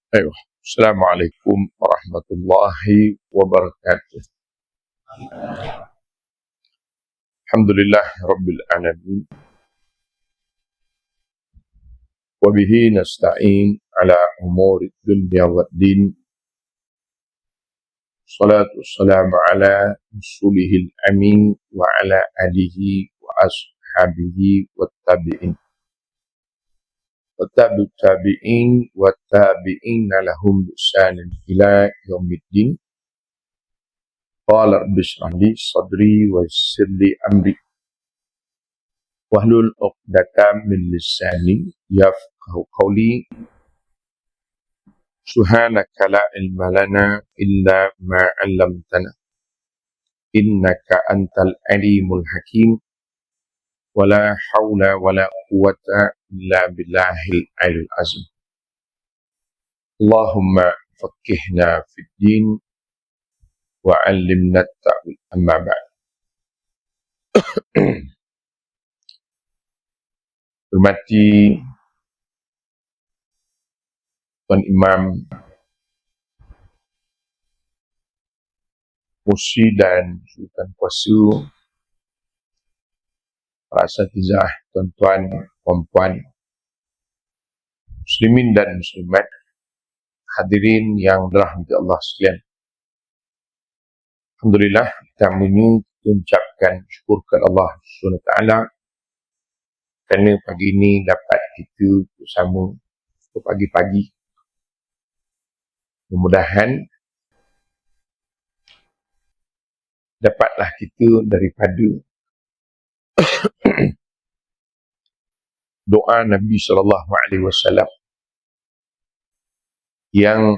أيوة. السلام عليكم ورحمة الله وبركاته. الحمد لله رب العالمين، وبه نستعين على أمور الدنيا والدين. الصلاة والسلام على رسوله الأمين وعلى آله وأصحابه والتابعين والتابعين لهم بإحسان إلى يوم الدين. قال رب اشرح لي صدري ويسر لي أمري wahlul 'uqdatam min lisani yafqahu qawli. Subhanaka la ilma lana illa ma 'allamtana innaka antal alimul hakim, wala haula wala quwwata illa billahil aliyil azim. Allahumma faqihna fid din wa 'allimna at-ta'wil. Amma ba'd. Hormati Tuan Imam Musi dan Sultan Kuasa, para asatizah, tuan-tuan, puan-puan, muslimin dan muslimat, hadirin yang dirahmati Allah sekalian. Alhamdulillah, kita mengucapkan syukur kepada Allah SWT kerana pagi ini dapat kita bersama ke pagi-pagi. Mudah-mudahan dapatlah kita daripada doa Nabi SAW yang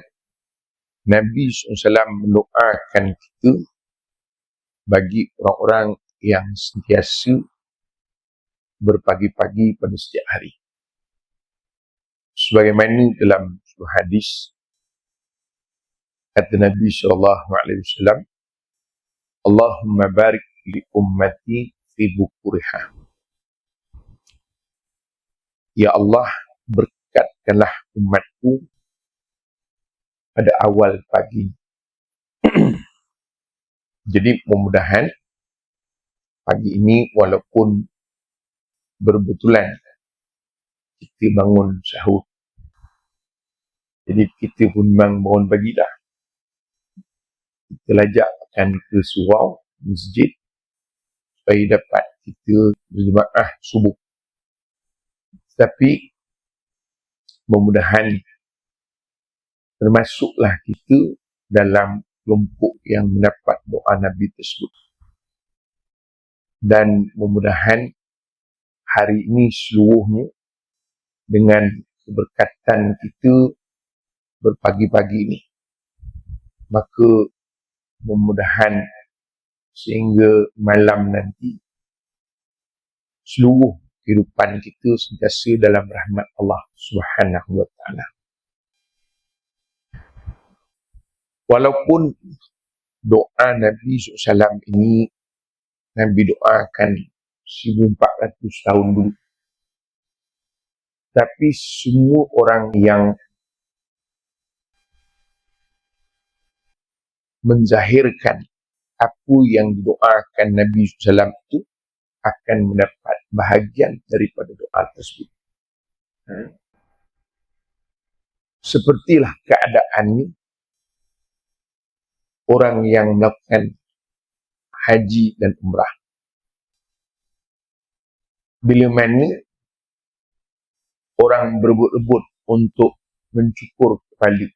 Nabi SAW mendoakan kita bagi orang-orang yang sentiasa berpagi-pagi pada setiap hari. Sebagaimana dalam sebuah hadis, kata Nabi SAW, Allahumma barik li ummati fi bukuriha. Ya Allah, berkatkanlah umatku pada awal pagi. Jadi mudah-mudahan pagi ini walaupun berbetulan kita bangun sahur, jadi kita pun memang bangun pagi dah. Kita lajakkan ke surau masjid supaya dapat kita berjemaah subuh. Tapi mudah-mudahan termasuklah kita dalam kelompok yang mendapat doa Nabi tersebut. Dan mudah-mudahan hari ini seluruhnya dengan keberkatan kita berpagi-pagi ini, maka mudah-mudahan sehingga malam nanti seluruh kehidupan kita sentiasa dalam rahmat Allah Subhanahu wa ta'ala. Walaupun doa Nabi SAW ini Nabi doakan 1400 tahun dulu, tapi semua orang yang menzahirkan apa yang didoakan Nabi SAW itu akan mendapat bahagian daripada doa tersebut. Sepertilah keadaannya orang yang melakukan haji dan umrah. Bila mana orang berebut-rebut untuk mencukur kepala,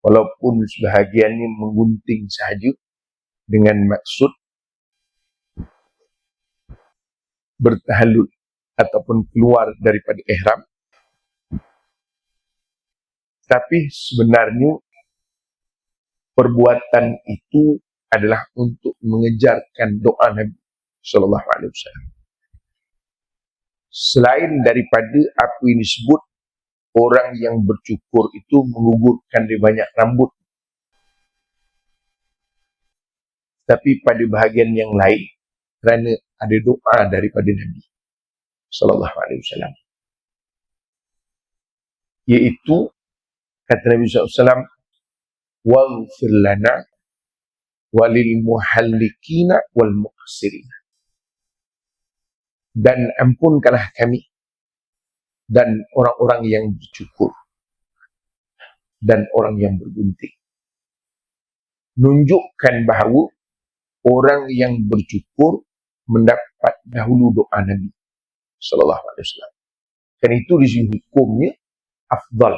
walaupun sebahagiannya menggunting sahaja dengan maksud bertahallul ataupun keluar daripada ihram, tapi sebenarnya perbuatan itu adalah untuk mengejarkan doa Nabi SAW. Selain daripada apa yang disebut orang yang bercukur itu menggugurkan dia banyak rambut, tapi pada bahagian yang lain kerana ada doa daripada Nabi SAW, iaitu Kata Nabi SAW, waghfir lana walil muhallikina wal muqsirina. Dan ampunkanlah kami dan orang-orang yang bercukur dan orang yang bergunting. Nunjukkan bahawa orang yang bercukur mendapat dahulu doa Nabi sallallahu alaihi wasallam. Kan itu di sini hukumnya afdal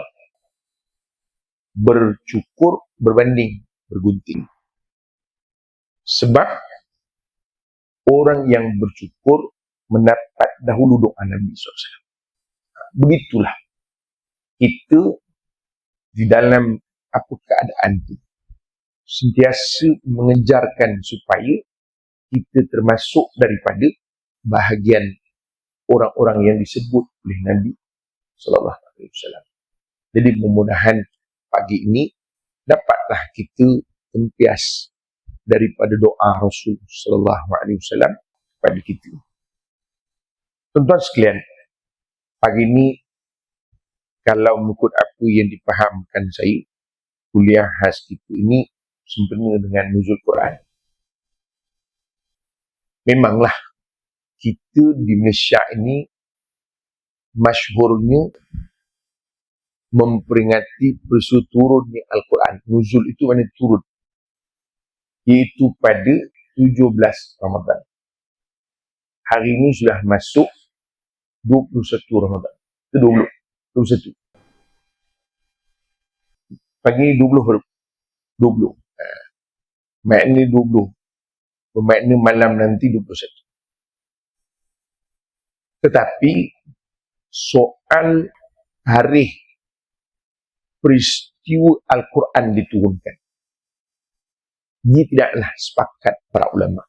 bercukur berbanding bergunting. Sebab orang yang bercukur mendapat dahulu doa Nabi SAW. Begitulah kita di dalam apa keadaan itu sentiasa mengejarkan supaya kita termasuk daripada bahagian orang-orang yang disebut oleh Nabi sallallahu alaihi wasallam. Jadi mudah-mudahan pagi ini dapatlah kita tempias daripada doa Rasul sallallahu alaihi wasallam kepada kita. Tuan-tuan sekalian, pagi ini kalau mengikut apa yang dipahamkan saya, kuliah khas kita ini sempena dengan nuzul Quran. Memanglah kita di Malaysia ini masyhurnya memperingati peristiwa turunnya Al-Quran. Nuzul itu mana turun, iaitu pada 17 Ramadan. Hari ini sudah masuk 21 Ramadan. Itu 21. Pagi ni 20. Makna 20. Bermakna malam nanti 21. Tetapi soal tarikh peristiwa Al-Quran diturunkan, ini tidaklah sepakat para ulama.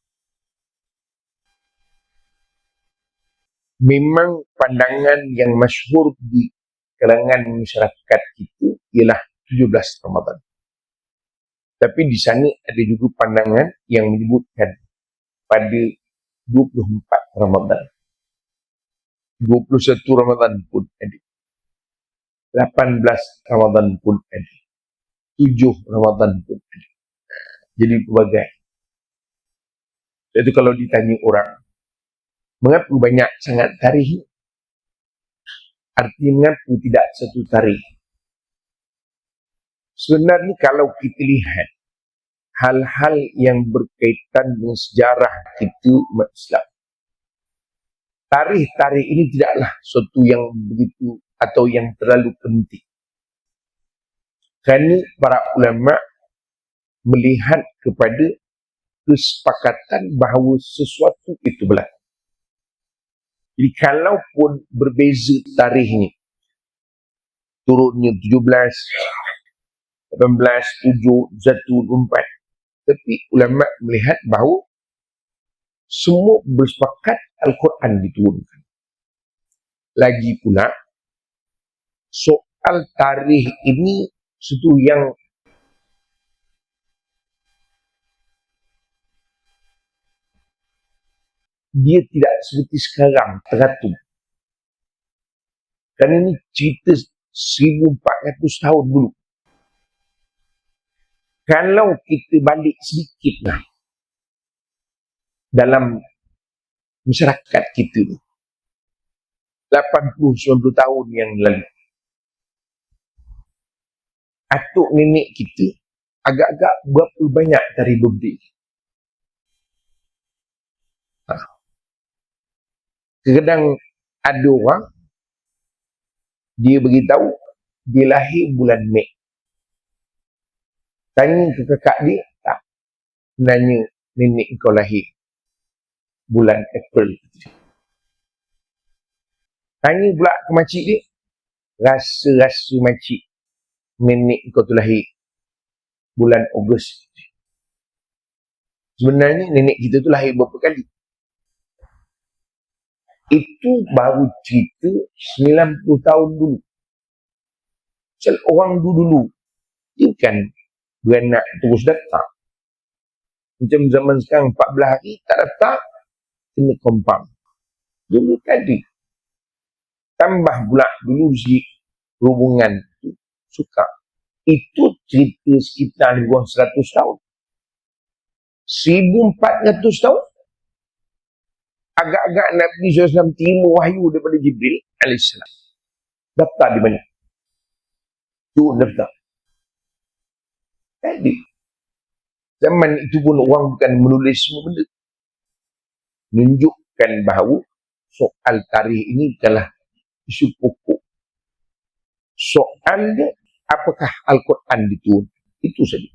Memang pandangan yang masyhur di kalangan masyarakat kita ialah 17 Ramadan. Tapi di sana ada juga pandangan yang menyebutkan pada 24 Ramadan. 21 Ramadan pun ada. 18 Ramadan pun ada. 7 Ramadan pun ada. Jadi berbagai. Jadi kalau ditanya orang, mengapa banyak sangat tarikh? Artinya mengapa tidak satu tarikh? Sebenarnya kalau kita lihat hal-hal yang berkaitan dengan sejarah kita umat Islam, tarikh-tarikh ini tidaklah sesuatu yang begitu atau yang terlalu penting. Kerana para ulama melihat kepada kesepakatan bahawa sesuatu itu berlaku. Jadi kalaupun berbeza tarikhnya, turunnya 17, 18, 7, 1, 4, tapi ulama melihat bahawa semua bersepakat Al-Quran diturunkan. Lagi pula, soal tarikh ini sesuatu yang dia tidak seperti sekarang teratur. Kerana ini cerita 1400 tahun dulu. Kalau kita balik sedikitlah dalam masyarakat kita ni, 80-90 tahun yang lalu, atuk nenek kita agak-agak berapa banyak dari birthday. Kadang ada orang dia beritahu dia lahir bulan Mei. Tanya ke kakak dia, tak. Nanya nenek kau lahir bulan April. Tanya pula ke makcik dia, rasa-rasa makcik nenek kau tu lahir bulan Ogos. Sebenarnya nenek kita tu lahir berapa kali? Itu baru cerita 90 tahun dulu. Macam orang dulu dia kan beranak terus datang. Macam zaman sekarang 14 hari tak datang, kena compound. Dulu tadi. Tambah pula dulu si hubungan tu suka Itu cerita sekitar lebih kurang 100 tahun. 1400 tahun. Agak-agak Nabi SAW terima wahyu daripada Jibril AS. Daftar di mana? Tu daftar. Jadi, zaman itu pun orang bukan menulis semua benda. Menunjukkan bahawa soal tarikh ini telah isu pokok. Soalnya, apakah Al-Quran diturun? Itu saja.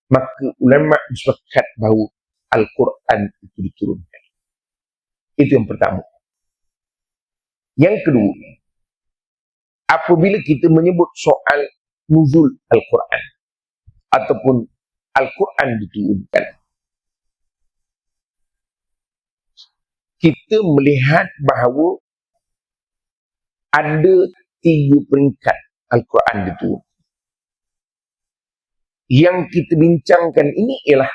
Maka ulama bersepakat bahawa Al-Quran itu diturunkan. Itu yang pertama. Yang kedua, apabila kita menyebut soal nuzul Al-Quran ataupun Al-Quran diturunkan, kita melihat bahawa ada 3 peringkat Al-Quran diturunkan. Yang kita bincangkan ini ialah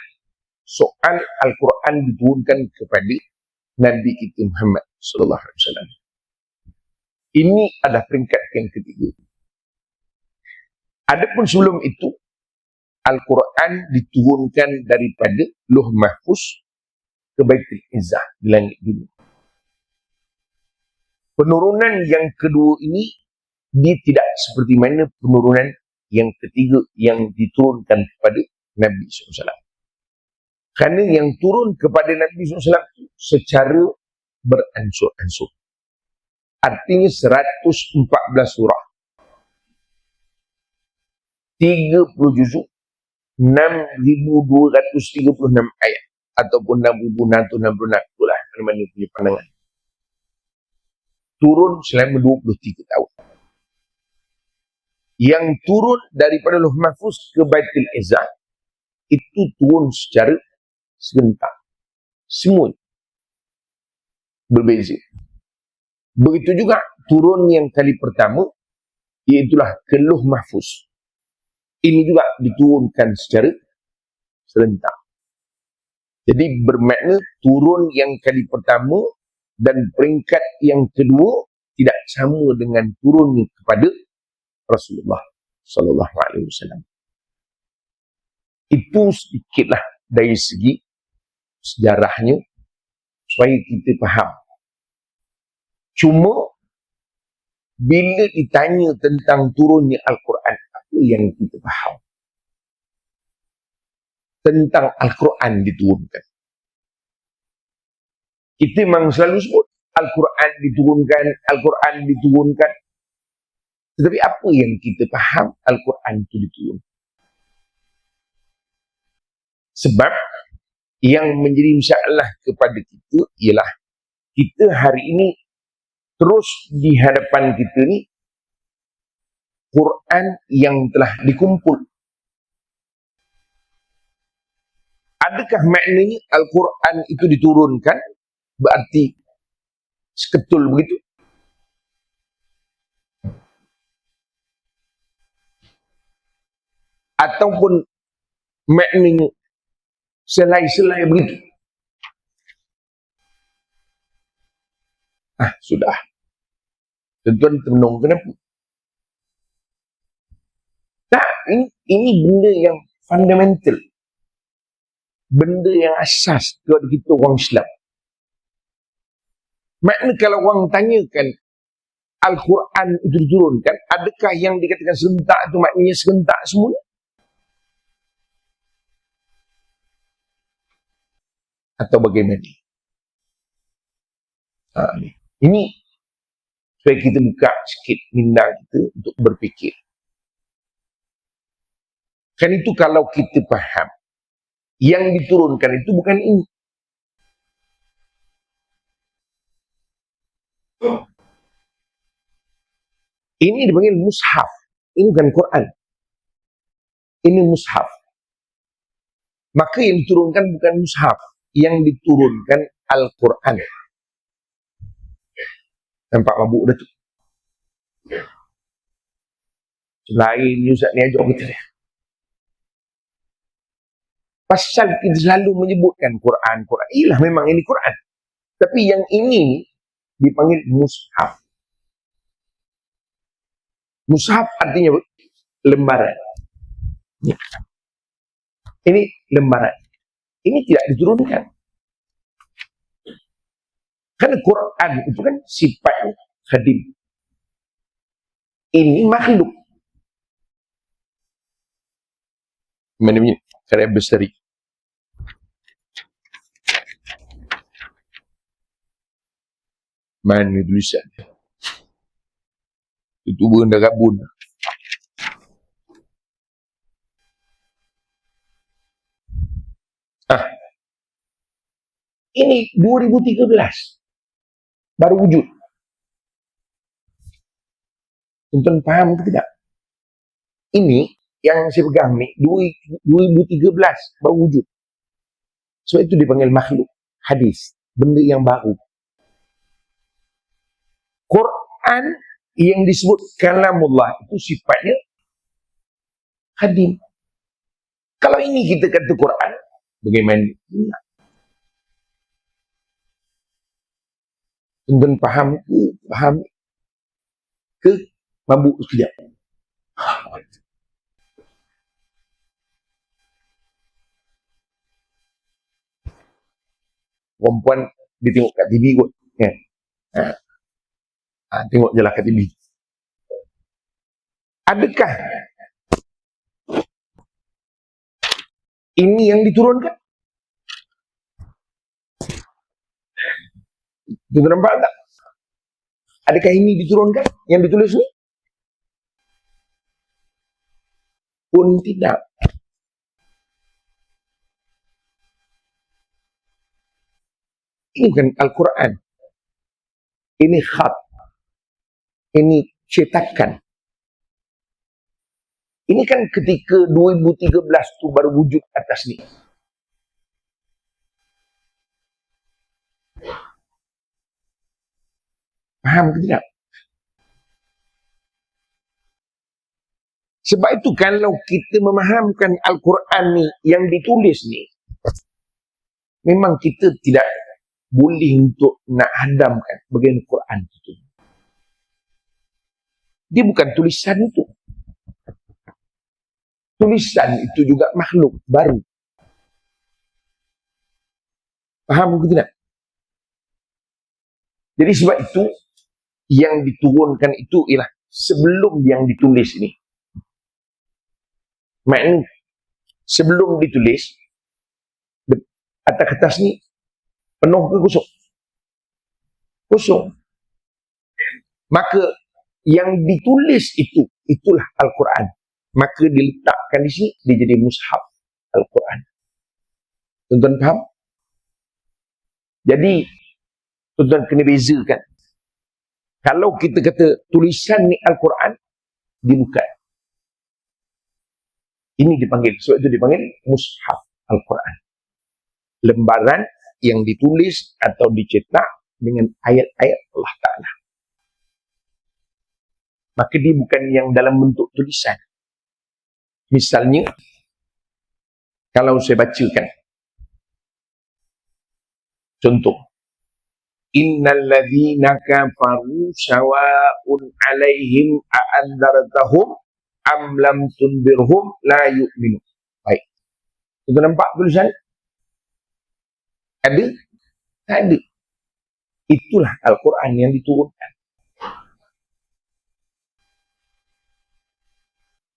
soal Al-Quran diturunkan kepada Nabi kita Muhammad sallallahu alaihi wasallam. Ini adalah peringkat yang ketiga. Adapun sebelum itu, Al-Quran diturunkan daripada Lauh Mahfuz ke Baitul Izzah di langit dunia. Penurunan yang kedua ini, dia tidak seperti mana penurunan yang ketiga yang diturunkan kepada Nabi SAW. Kerana yang turun kepada Nabi SAW secara beransur-ansur. Artinya 114 surah. 30 juzuk, 6,236 ayat. Ataupun 6,666, itulah mana-mana punya pandangan. Turun selama 23 tahun. Yang turun daripada Lauh Mahfuz ke Baitul Izzah, itu turun secara serentak. Semua berbeza. Begitu juga turun yang kali pertama, iaitulah ke Lauh Mahfuz. Ini juga diturunkan secara serentak. Jadi bermakna turun yang kali pertama dan peringkat yang kedua tidak sama dengan turun kepada Rasulullah sallallahu alaihi wasallam. Itu sedikitlah dari segi sejarahnya supaya kita faham. Cuma bila ditanya tentang turunnya Al-Quran, apa yang kita faham tentang Al-Quran diturunkan? Kita memang selalu sebut Al-Quran diturunkan, Al-Quran diturunkan. Tetapi apa yang kita faham Al-Quran itu diturunkan? Sebab yang menjadi masalah kepada kita ialah kita hari ini terus di hadapan kita ni Quran yang telah dikumpul. Adakah maknanya Al-Quran itu diturunkan berarti seketul begitu? Ataupun maknanya selai-selai begitu? Sudah. Tuan-tuan termenung, kenapa? Tak, ini benda yang fundamental. Benda yang asas kepada kita orang Islam. Makna kalau orang tanyakan Al-Quran itu diturunkan, adakah yang dikatakan serentak itu maknanya serentak semula? Atau bagaimana? Ini supaya kita buka sikit minda kita untuk berfikir. Kan itu kalau kita faham yang diturunkan itu bukan ini. Ini dipanggil mushaf. Ini bukan Quran. Ini mushaf. Maka yang diturunkan bukan mushaf. Yang diturunkan Al-Quran. Nampak mabuk dah tu. Lain ni Ustaz ni ajak kita dia. Pasal kita selalu menyebutkan Quran. Ialah memang ini Quran. Tapi yang ini dipanggil mushaf. Mushaf artinya lembaran. Ini lembaran. Ini tidak diturunkan. Karena Quran itu kan sifatnya khadim. Ini makhluk. Mana ni? Karya bestari. Mana tulisan? Itu benda kabun. Ini 2013 baru wujud. Tuan paham ke tidak? Ini yang saya pegang ni 2013 baru wujud. Sebab itu dipanggil makhluk, hadis, benda yang baru. Quran yang disebut kalamullah itu sifatnya hadim. Kalau ini kita kata Quran, bagaimana? Tuan paham ke mabuk sekejap. Perempuan ditengok kat TV kot. Ya. Tengok je lah kat TV. Adakah ini yang diturunkan? Kita nampak tak? Adakah ini diturunkan? Yang ditulis ni? Pun tidak. Ini bukan Al-Quran. Ini khat. Ini cetakan. Ini kan ketika 2013 tu baru wujud atas ni. Faham ke tidak? Sebab itu kalau kita memahamkan Al-Quran ni, yang ditulis ni, memang kita tidak boleh untuk nak hadamkan bagian Quran itu. Dia bukan tulisan itu. Tulisan itu juga makhluk baru. Faham ke tidak? Jadi sebab itu, yang diturunkan itu ialah sebelum yang ditulis ini. Maknanya sebelum ditulis, atas kertas ni penuh ke kosong? Kosong. Maka yang ditulis itu, itulah Al-Quran. Maka diletakkan di sini, dia jadi mushaf Al-Quran. Tuan-tuan faham? Jadi, tuan-tuan kena bezakan. Kalau kita kata tulisan ni Al-Quran, dibuka. Ini dipanggil, sebab itu dipanggil mushaf Al-Quran. Lembaran yang ditulis atau dicetak dengan ayat-ayat Allah Ta'ala. Maka dia bukan yang dalam bentuk tulisan. Misalnya, kalau saya bacakan, contoh, Innal ladzina kafaru sawa'un 'alaihim a'andzartahum am lam tundirhum la yu'minu. Baik. Kita nampak tulisan? Ada? Tak ada. Itulah Al-Quran yang diturunkan.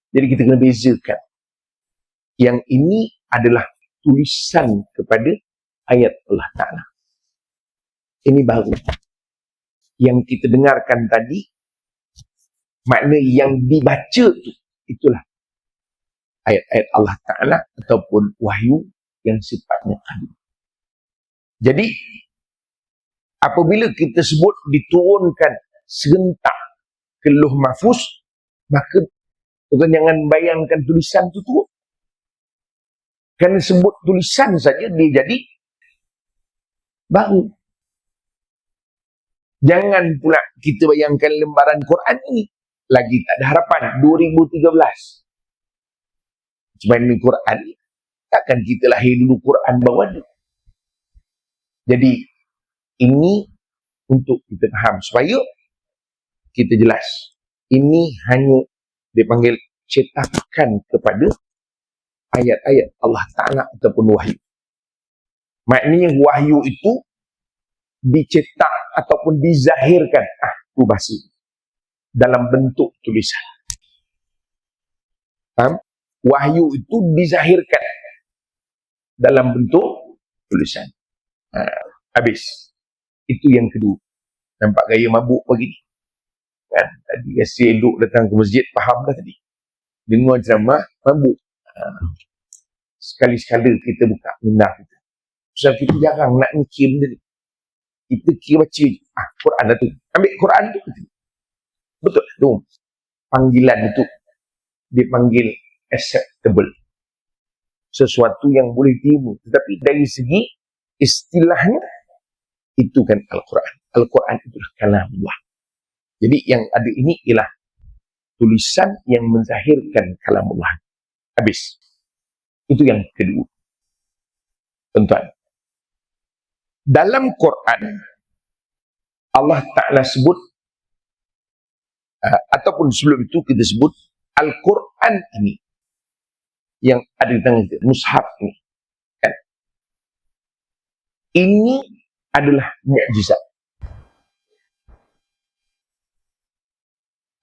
Jadi kita kena bezakan. Yang ini adalah tulisan kepada ayat Allah Ta'ala. Ini baru. Yang kita dengarkan tadi, makna yang dibaca itu, itulah ayat-ayat Allah Ta'ala ataupun wahyu yang sifatnya qadim. Jadi, apabila kita sebut diturunkan serentak ke Lauh Mahfuz, maka tuan jangan bayangkan tulisan itu turun. Kerana sebut tulisan saja dia jadi baru. Jangan pula kita bayangkan lembaran Quran ini. Lagi tak ada harapan. 2013. Cuma ini Quran. Takkan kita lahir dulu Quran baru ada. Jadi, ini untuk kita faham. Supaya kita jelas. Ini hanya dipanggil cetakan kepada ayat-ayat Allah Ta'ala ataupun wahyu. Maknanya wahyu itu dicetak ataupun dizahirkan. Itu bahasa. Dalam bentuk tulisan. Faham? Wahyu itu dizahirkan dalam bentuk tulisan. Habis. Itu yang kedua. Nampak gaya mabuk pagi ni. Kan? Tadi rasa elok datang ke masjid, faham dah tadi. Dengar ceramah, mabuk. Sekali-sekala kita buka minda kita. Sebab kita jarang nak mikir benda ni. Kita kira baca je. Quran dah tu. Ambil Quran tu. Betul tu. Panggilan itu dipanggil acceptable. Sesuatu yang boleh diterima. Tetapi dari segi istilahnya, itu kan Al-Quran. Al-Quran itulah kalam Allah. Jadi yang ada ini ialah tulisan yang menzahirkan kalam Allah. Habis. Itu yang kedua. Tuan-tuan. Dalam Quran, Allah Ta'ala sebut, ataupun sebelum itu kita sebut, Al-Quran ini, yang ada di tangan kita, mushaf ini, kan? Ini adalah mukjizat.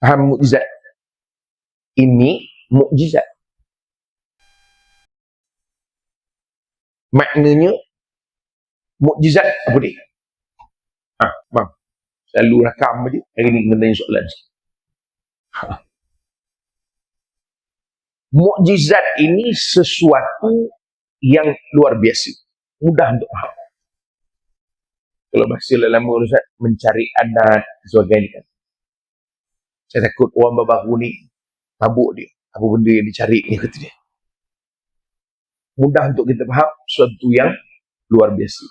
Faham mukjizat? Ini mukjizat. Maknanya, mukjizat apa dia? Bang, selalu rakam aja. Hari ni kena tanya soalan. Mukjizat ini sesuatu yang luar biasa. Mudah untuk faham. Kalau bahasa lama Ustaz, mencari adat sebagainya kan. Saya takut orang baru ni mabuk dia. Apa benda yang dicari ni kata dia. Mudah untuk kita faham sesuatu yang luar biasa.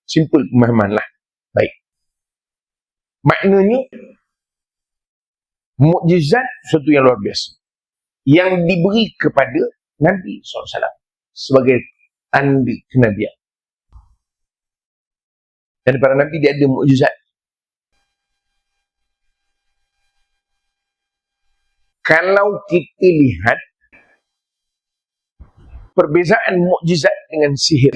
Simple pemahaman lah. Baik. Maknanya, mukjizat sesuatu yang luar biasa. Yang diberi kepada Nabi SAW. Sebagai tanda kenabian. Dan para Nabi dia ada mukjizat. Kalau kita lihat perbezaan mukjizat dengan sihir.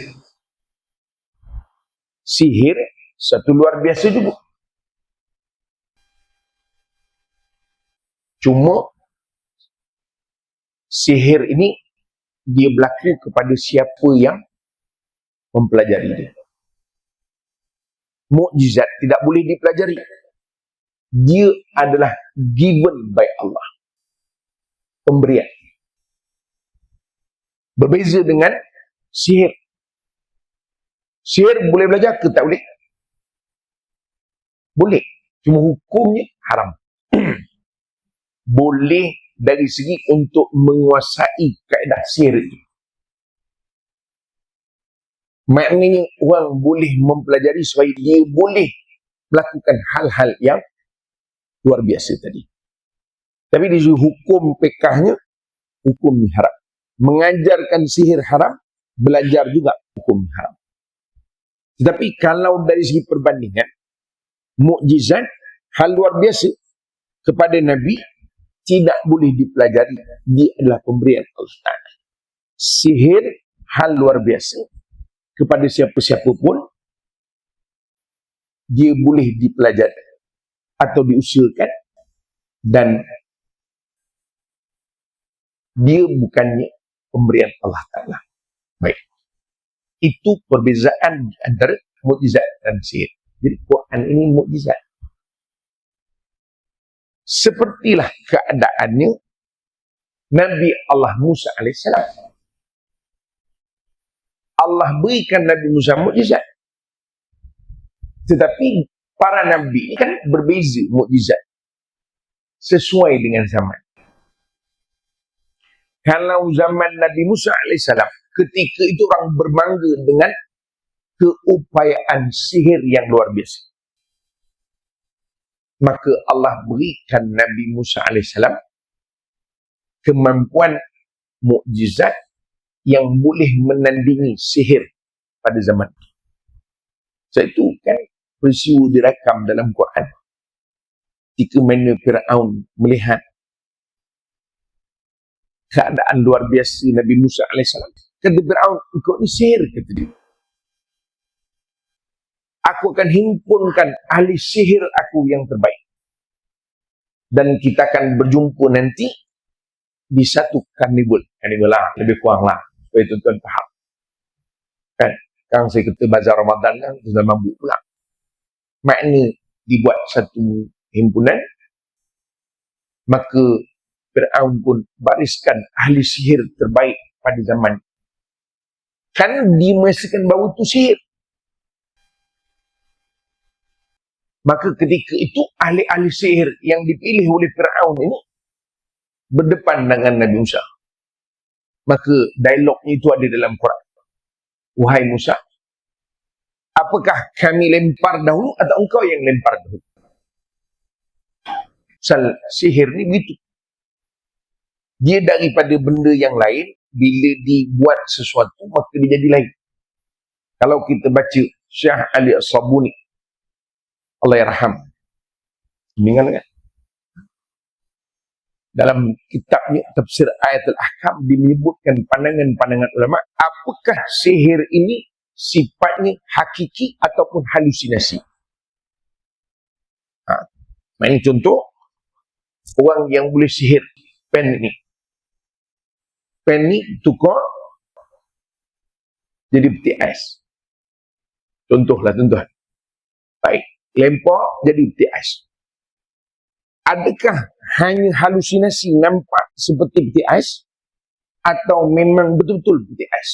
Sihir satu luar biasa juga. Cuma sihir ini dia berlaku kepada siapa yang mempelajari dia. Mukjizat tidak boleh dipelajari. Dia adalah given by Allah. Pemberian. Berbeza dengan sihir. Sihir boleh belajar ke tak boleh? Boleh. Cuma hukumnya haram. Boleh dari segi untuk menguasai kaedah sihir itu. Maknanya orang boleh mempelajari supaya dia boleh melakukan hal-hal yang luar biasa tadi. Tapi di segi hukum pekahnya, hukum haram. Mengajarkan sihir haram, belajar juga hukum haram. Tetapi kalau dari segi perbandingan, mukjizat, hal luar biasa kepada Nabi, tidak boleh dipelajari. Dia adalah pemberian Allah Ta'ala. Sihir, hal luar biasa. Kepada siapa-siapa pun, dia boleh dipelajari atau diusilkan, dan dia bukannya pemberian Allah Ta'ala. Baik. Itu perbezaan antara mukjizat dan sihir. Jadi Quran ini mukjizat. Sepertilah keadaannya Nabi Allah Musa AS. Allah berikan Nabi Musa mukjizat. Tetapi para Nabi ini kan berbeza mukjizat. Sesuai dengan zaman. Kalau zaman Nabi Musa AS, ketika itu orang berbangga dengan keupayaan sihir yang luar biasa. Maka Allah berikan Nabi Musa AS kemampuan mukjizat yang boleh menandingi sihir pada zaman itu. Sebab itu kan peristiwa direkam dalam Quran. Ketika mana Fir'aun melihat keadaan luar biasa Nabi Musa alaihissalam. Kata Fir'aun, engkau ni sihir, kata dia. Aku akan himpunkan ahli sihir aku yang terbaik. Dan kita akan berjumpa nanti di satu karnivul. Karnivul lah, lebih kurang lah. Supaya tuan-tuan faham. Kan? Sekarang saya kata bazar Ramadan kan, sudah mabuk pula. Makna dibuat satu himpunan, maka Fir'aun pun bariskan ahli sihir terbaik pada zaman. Kan dimerasakan bahawa itu sihir. Maka ketika itu ahli-ahli sihir yang dipilih oleh Fir'aun ini berdepan dengan Nabi Musa. Maka dialognya itu ada dalam Quran. Wahai Musa, apakah kami lempar dahulu atau engkau yang lempar dahulu? Sihir ni begitu. Dia daripada benda yang lain, bila dibuat sesuatu maka dia jadi lain. Kalau kita baca Syekh Ali As-Sabuni, Allah yarham, ingat kan? Dalam kitabnya Tafsir Ayatul Ahkam, dia menyebutkan pandangan-pandangan ulama, apakah sihir ini sifatnya hakiki ataupun halusinasi. Ini contoh, orang yang boleh sihir pen ini. Pen ni tukar jadi peti ais. Contohlah tuan-tuan. Baik, lempar jadi peti ais. Adakah hanya halusinasi nampak seperti peti ais atau memang betul-betul peti ais?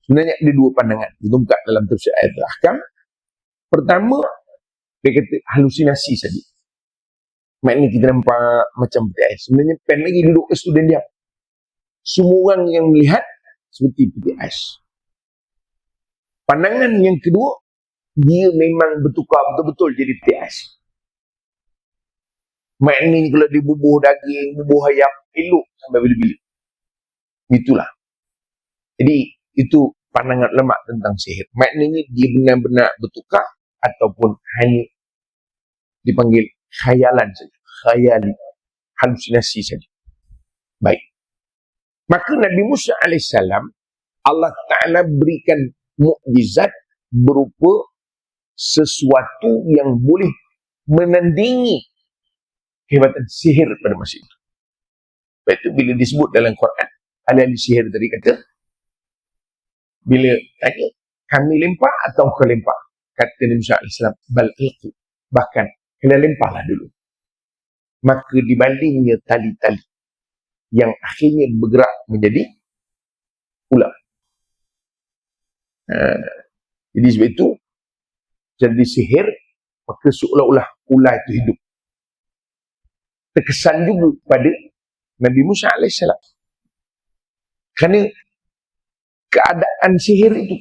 Sebenarnya ada dua pandangan ditungkat dalam tafsir ayat al-ahkam. Pertama, dia kata halusinasi saja. Maknanya kita nampak macam peti ais. Sebenarnya pen lagi duduk ke situ dan diam. Semua orang yang melihat seperti peti ais. Pandangan yang kedua, dia memang bertukar betul-betul jadi peti ais. Maknanya kalau dia bubuh daging, bubuh ayam, elok sampai bila-bila. Itulah. Jadi, itu pandangan ulama tentang sihir. Maknanya dia benar-benar bertukar ataupun hanya dipanggil khayalan saja. Khayali. Halusinasi saja. Baik. Maka Nabi Musa AS, Allah Ta'ala berikan mukjizat berupa sesuatu yang boleh menandingi kehebatan sihir pada masa itu. Sebab itu bila disebut dalam Quran, ahli sihir tadi kata, bila tanya, kami lempar atau kau lempar? Kata Nabi Musa AS, bal alqu. Bahkan, kena lemparlah dulu. Maka dibandingnya tali-tali yang akhirnya bergerak menjadi ular. Jadi sebab itu, jadi sihir, maka seolah-olah ular itu hidup. Terkesan juga pada Nabi Musa AS. Kerana keadaan sihir itu.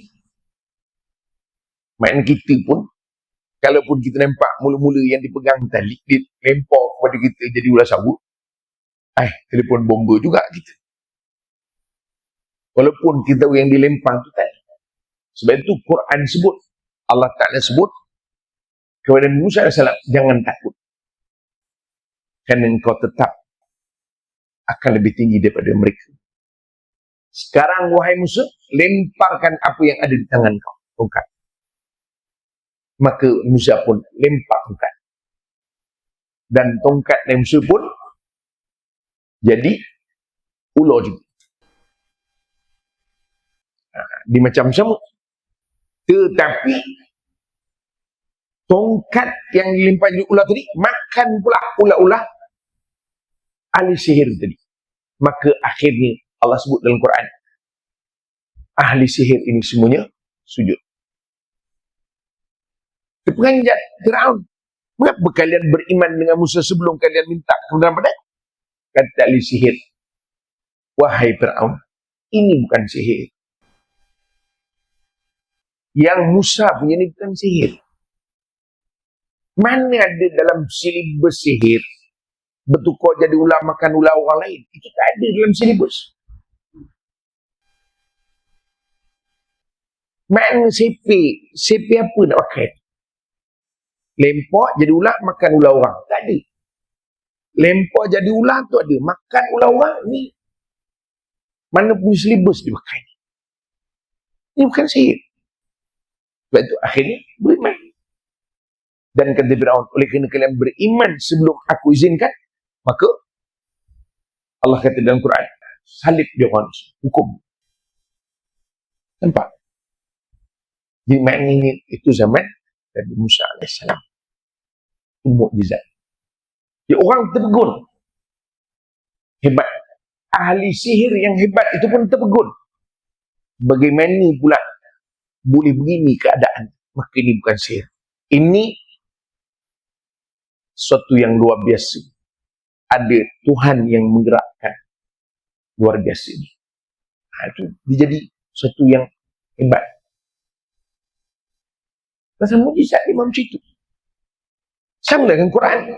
Maknanya kita pun, kalaupun kita nampak mula-mula yang dipegang tali, dilempar kepada kita jadi ular sabut, telefon bomba juga kita. Walaupun kita tahu yang dilempar itu tali. Sebab itu Quran sebut, Allah Ta'ala sebut kepada Nabi Musa AS, jangan takut. Kerana engkau tetap akan lebih tinggi daripada mereka. Sekarang wahai Musa, lemparkan apa yang ada di tangan kau, tongkat. Maka Musa pun lempar tongkat. Dan tongkat Nabi Musa pun jadi ular juga. Di macam sama. Tetapi tongkat yang dilempar jadi ular tadi makan pula ular-ular ahli sihir tadi. Maka akhirnya Allah sebut dalam Quran, ahli sihir ini semuanya sujud. Terperanjat Fir'aun, mengapa kalian beriman dengan Musa sebelum kalian minta kebenaran pada? Kata ahli sihir, wahai Fir'aun, ini bukan sihir. Yang Musa punya ini bukan sihir. Mana ada dalam silibus sihir bertukar jadi ular makan ular orang lain? Itu tak ada dalam silibus. Mana sepe apa nak pakai? Lempar jadi ular makan ular orang. Tak ada. lempar jadi ular tu ada, makan ular orang ni. Mana punya silibus dia pakai? Ini bukan sihir. Sebab itu akhirnya beriman. Dan kata Firaun, oleh kerana kalian beriman sebelum aku izinkan, maka Allah kata dalam Quran, salib dia orang, hukum. Nampak? Jadi maknanya itu zaman Nabi Musa AS. Itu mukjizat. Dia orang terpegun. Hebat. Ahli sihir yang hebat itu pun terpegun. Bagaimana pula boleh begini keadaan? Maka ini bukan sihir. Ini suatu yang luar biasa. Ada Tuhan yang menggerakkan. Luar biasa ini. Itu dia jadi suatu yang hebat. Pasal mujizat Imam Citu. Sama dengan Quran.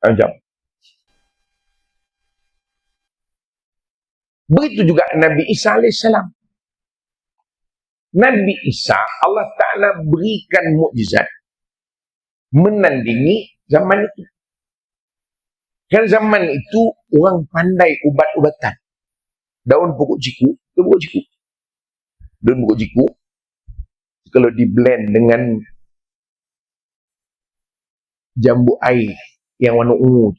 Jom. Begitu juga Nabi Isa AS. Nabi Isa, Allah Ta'ala berikan mukjizat menandingi zaman itu. Kan zaman itu orang pandai ubat-ubatan. Daun pokok ciku, itu pokok ciku. Daun pokok ciku, kalau di blend dengan jambu air yang warna ungu,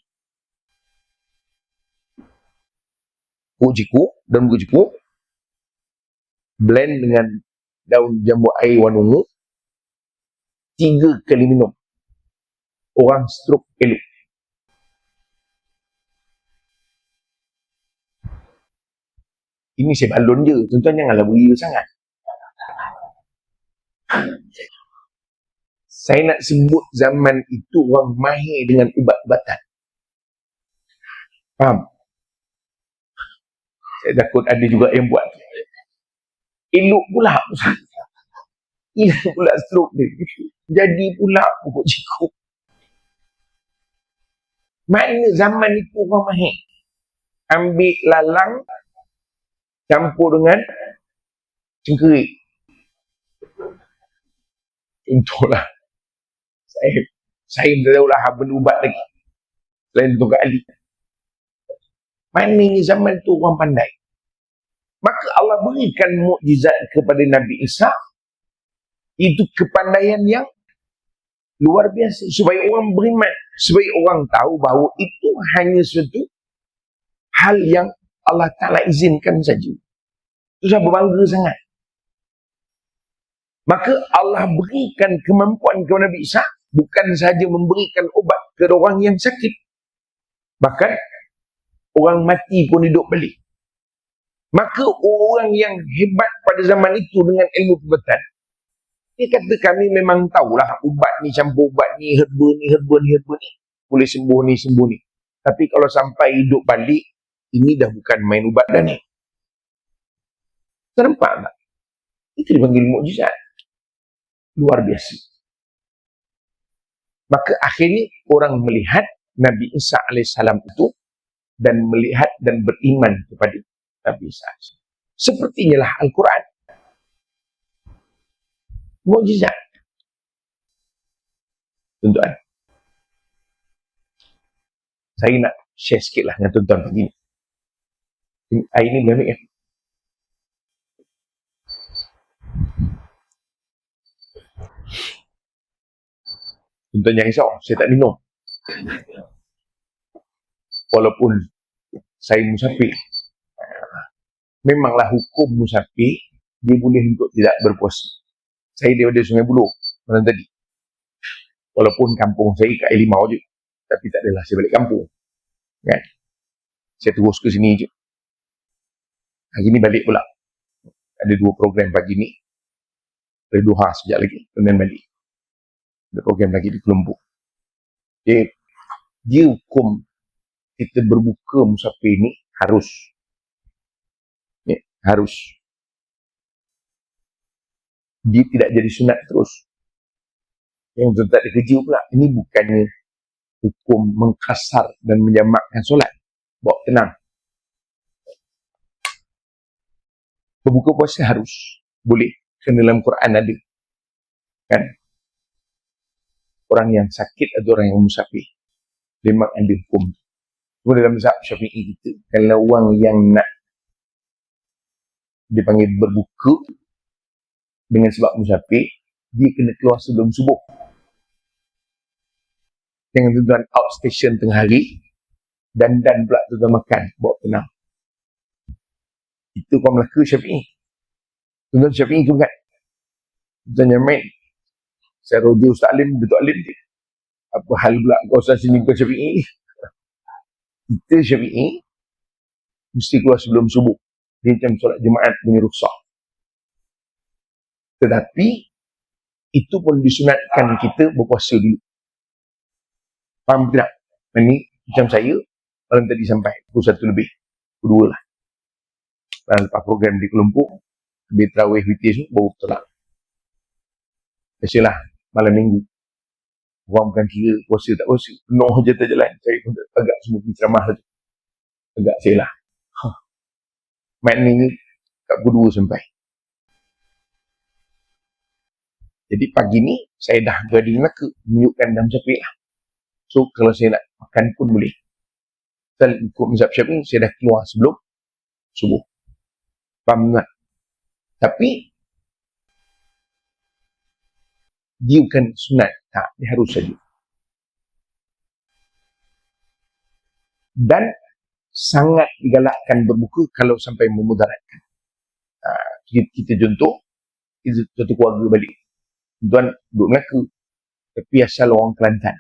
pokok ciku, daun pokok ciku, blend dengan daun jambu air warna ungu, 3 kali minum, orang stroke elok. Ini saya balon je, tuan-tuan janganlah beria sangat. Saya nak sebut zaman itu orang mahir dengan ubat-ubatan. Faham? Saya takut ada juga yang buat. Elok pula. Hilang pula stroke dia. Jadi pula pokok ciku. Mana zaman itu orang mahir? Ambil lalang, campur dengan cengkerik. Contohlah. Saya tak tahulah benda ubat lagi. Selain Tuan Ali. Maknanya zaman tu orang pandai. Maka Allah berikan mukjizat kepada Nabi Isa. Itu kepandaian yang luar biasa. Supaya orang beriman. Supaya orang tahu bahawa itu hanya suatu hal yang Allah Ta'ala izinkan saja. Itu saya berbangga sangat. Maka Allah berikan kemampuan kepada Nabi Isa. Bukan sahaja memberikan obat kepada orang yang sakit. Bahkan orang mati pun hidup balik. Maka orang yang hebat pada zaman itu dengan ilmu perubatan, dia kata kami memang tahulah ubat ni campur ubat ni, herba ni, boleh sembuh ni. Tapi kalau sampai hidup balik, ini dah bukan main ubat dah ni. Nampak tak? Itu dipanggil mukjizat. Luar biasa. Maka akhirnya orang melihat Nabi Isa AS itu dan melihat dan beriman kepada Nabi Isa. Sepertinya lah Al-Quran. Mukjizat. Tuan-tuan. Saya nak share sikit lah dengan tuan-tuan begini. Air ni boleh ambil kan? Tuan-tuan jangan risau, saya tak minum. Walaupun saya musafir. Memanglah hukum musafir, dia boleh untuk tidak berpuasa. Saya daripada Sungai Buloh, malam tadi. Walaupun kampung saya kat Elimau je. Tapi tak adalah saya balik kampung. Kan? Saya terus ke sini je. Hari ni balik pula. Ada 2 program pagi ni. Dari Doha sekejap lagi, kemudian balik. Ada program lagi di Kelumbu. Dia hukum kita berbuka musafir ni harus. Harus. Dia tidak jadi sunat terus. Yang tuan tak ada kerja pula. Ini bukannya hukum mengkasar dan menjamakkan solat. Bawa tenang. Berbuka puasa harus. Boleh. Kerana dalam Quran ada. Kan? orang yang sakit atau orang yang musafir. Memang ada hukum. Cuma dalam mazhab Syafi'i kita, kalau orang yang nak dipanggil berbuka dengan sebab musafir, dia kena keluar sebelum subuh. Jangan tuan outstation tengah hari, dan pula tuan makan, bawa tenang. Itu kaum Melaka Syafi'i. Tuan Syafi'i tu kan? Tuan Yamin, saya roja Ustaz Alim, Datuk Alim dia. Apa hal pula kau Ustaz sini kau Syafi'i ni? Kita Syafi'i mesti keluar sebelum subuh. Dia macam solat jemaat punya rukhsah. Tetapi itu pun disunatkan kita berpuasa dulu. Faham tidak? Ini macam saya malam tadi sampai pukul 1 lebih, pukul 2 lah. Dan lepas program di Kuala Lumpur, habis tarawih witir baru tolak. Biasalah malam minggu. Orang bukan kira puasa tak puasa, penuh je tak jalan. Saya pun agak semua pergi ceramah tu. Agak saya lah. Maknanya kat pukul 2 sampai. Jadi pagi ni saya dah berada di Melaka, menunjukkan dalam Syafi'i lah. So kalau saya nak makan pun boleh. Dan ikut mazhab Syafi'i, saya dah keluar sebelum subuh. Faham tak? Tapi dia bukan sunat. Tak, dia harus saja. Dan sangat digalakkan berbuka kalau sampai memudaratkan. Kita contoh, kita satu keluarga balik. Tuan duduk Melaka, tapi asal orang Kelantan.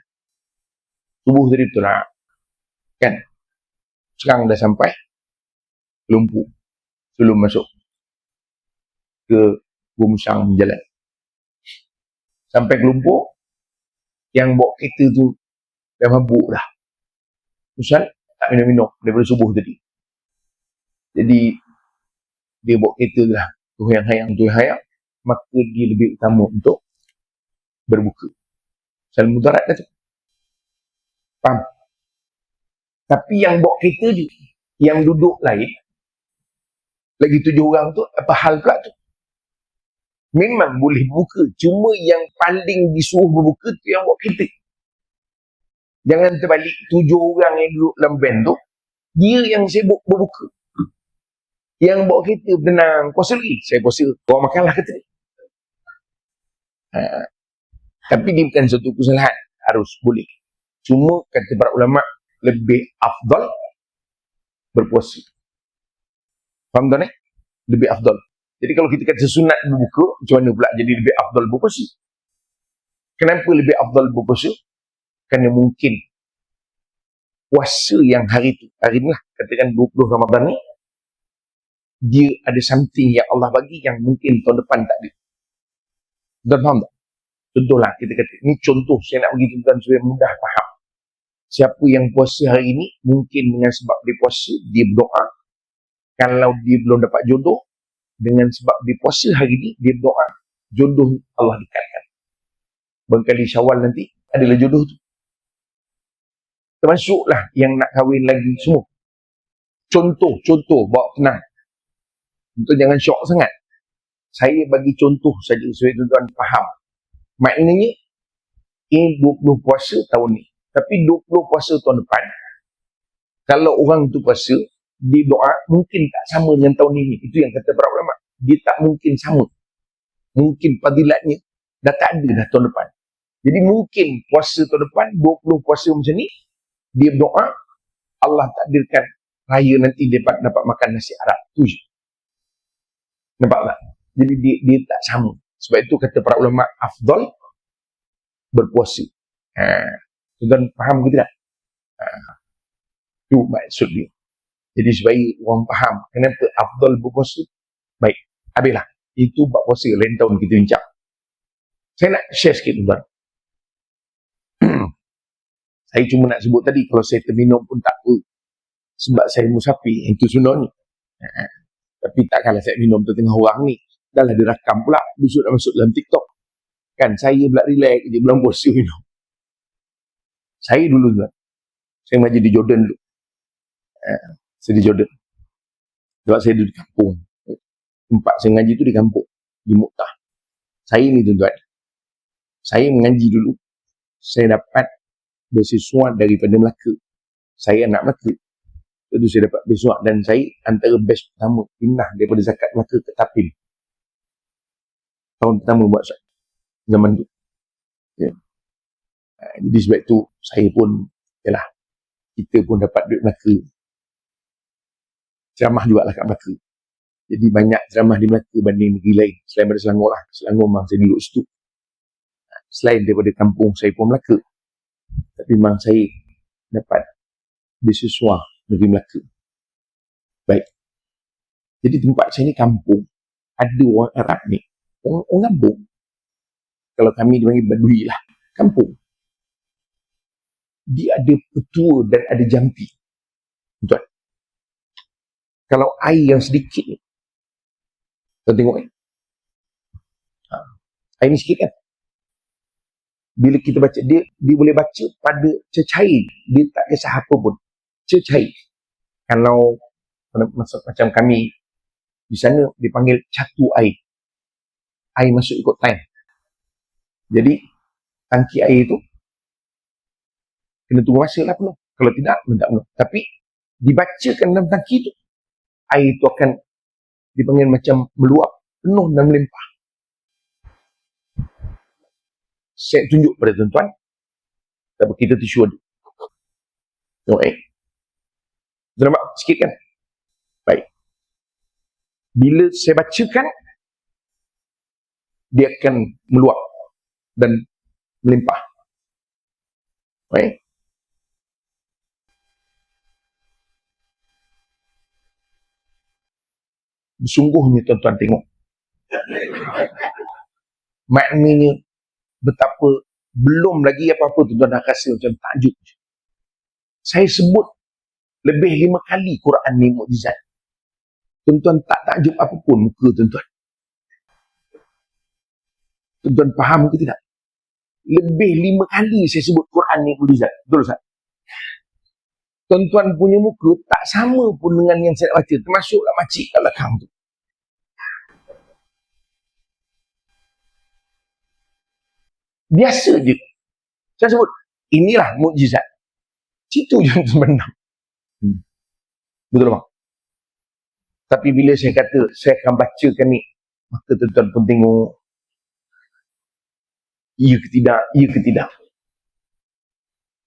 Subuh tadi betul lah. Kan? Sekarang dah sampai Lumpur. Sebelum masuk ke Bumusang jalan. Sampai ke Lumpur, yang bawa kereta tu dah mabuk dah. Ustaz tak minum-minum daripada subuh tadi. Jadi dia bawa kereta tu lah. Tuhayang, maka dia lebih utama untuk berbuka. Sal mudarat dah tu. Faham? Tapi yang bawa kereta je, yang duduk lain, lagi 7 orang tu, apa hal pula tu? Memang boleh buka, cuma yang paling disuruh berbuka tu yang bawa kereta. Jangan terbalik, 7 orang yang duduk dalam van tu, dia yang sibuk berbuka. Yang bawa kereta tenang, puasa lagi. Saya puasa, bawa makanlah kata ni. Tapi dia bukan satu kesalahan, harus boleh. Cuma kata para ulama, lebih afdal berpuasa. Faham tak ni? Lebih afdal. Jadi kalau kita kata sunat berbuka, macam mana pula jadi lebih afdal berpuasa? Kenapa lebih afdal berpuasa? Kerana mungkin puasa yang hari ni lah, katakan 20 Ramadan ni, dia ada something yang Allah bagi yang mungkin tahun depan tak ada. Dan faham tak? Contohlah kita kata, ni contoh saya nak bagi tuan-tuan supaya mudah faham. Siapa yang puasa hari ini, mungkin dengan sebab dia puasa, dia berdoa. Kalau dia belum dapat jodoh, dengan sebab dia puasa hari ini, dia berdoa, jodoh Allah dekatkan. Barangkali Syawal nanti, adalah jodoh tu. Termasuklah yang nak kahwin lagi semua. Contoh, bawa tenang. Untuk jangan syok sangat. Saya bagi contoh saja supaya tuan-tuan faham. Maknanya, ini 20 puasa tahun ni. Tapi 20 puasa tahun depan, kalau orang tu puasa, dia doa, mungkin tak sama dengan tahun ini. Itu yang kata para ulama. Dia tak mungkin sama. Mungkin fadilatnya dah tak ada dah tahun depan. Jadi mungkin puasa tahun depan, 20 puasa macam ni, dia berdoa, Allah takdirkan raya nanti dia dapat makan nasi Arab. Tu je. Nampak tak? Jadi dia tak sama. Sebab itu kata para ulama, afdal berpuasa. Tuan faham ke tidak? Itu maksud dia. Jadi supaya orang faham kenapa afdal berpuasa. Baik, habislah. Itu bab puasa, lain tahun kita bincang. Saya nak share sikit tuan. Saya cuma nak sebut tadi, kalau saya terminum pun tak apa. Sebab saya musafir, itu sunnah ni. Tapi takkanlah saya minum tengah orang ni. Dah lah direkam pula, besok dah masuk dalam TikTok. Kan saya pula relax je bulan puasa minum. Saya dulu tuan. Saya mengaji di Jordan dulu. Saya di Jordan. Sebab saya duduk di kampung. Tempat saya mengaji tu di kampung. Di Muqtah. Saya ni tuan-tuan. Saya mengaji dulu. saya dapat beasiswa daripada Melaka. Saya anak Melaka. Itu saya dapat beasiswa dan saya antara batch pertama pindah daripada Zakat Melaka ke Tapin. Tahun pertama buat zaman tu. Ya. Jadi sebab itu saya pun, yalah, kita pun dapat duit Melaka. Ceramah jugalah kat Melaka. Jadi banyak ceramah di Melaka banding negeri lain. Selain daripada Selangor lah. Selangor memang saya duduk situ. Selain daripada kampung saya pun Melaka. Tapi memang saya dapat beasiswa negeri Melaka. Baik. Jadi tempat saya ni kampung. Ada orang Arab ni. Orang kampung. Kalau kami dipanggil Badui lah. Kampung. Dia ada petua dan ada jampi. Tuan. Kalau air yang sedikit ni. Tuan tengok ni. Air ni sikit kan? Bila kita baca, dia boleh baca pada cecair. Dia tak kisah apa pun. Cecair. Kalau macam kami di sana dipanggil catu air. Air masuk ikut time. Jadi tangki air tu kena tunggu masa lah penuh. Kalau tidak, tak penuh. Tapi dibacakan dalam tangki tu, air tu akan dipanggil macam meluap, penuh dan melimpah. Saya tunjuk pada tuan-tuan. Tapi kita tisu ada. Tengok Tuan nampak sikit kan? Baik. Bila saya bacakan, dia akan meluap dan melimpah. Baik. Sungguhnya tuan-tuan tengok. Maknanya betapa belum lagi apa-apa tuan-tuan dah rasa macam takjub. Saya sebut lebih 5 kali Quran ni mukjizat. Tuan-tuan tak takjub apapun muka tuan-tuan. Tuan-tuan faham ke tidak? Lebih 5 kali saya sebut Quran ni mukjizat. Betul tak? Tuan-tuan punya muka tak sama pun dengan yang saya baca. Termasuklah makcik kat belakang tu. Biasa je. Saya sebut, inilah mukjizat. Situ je sebenarnya. Betul tak? Tapi bila saya kata, saya akan bacakan ni, maka tuan-tuan pun tengok, ya ke tidak, ya ke tidak.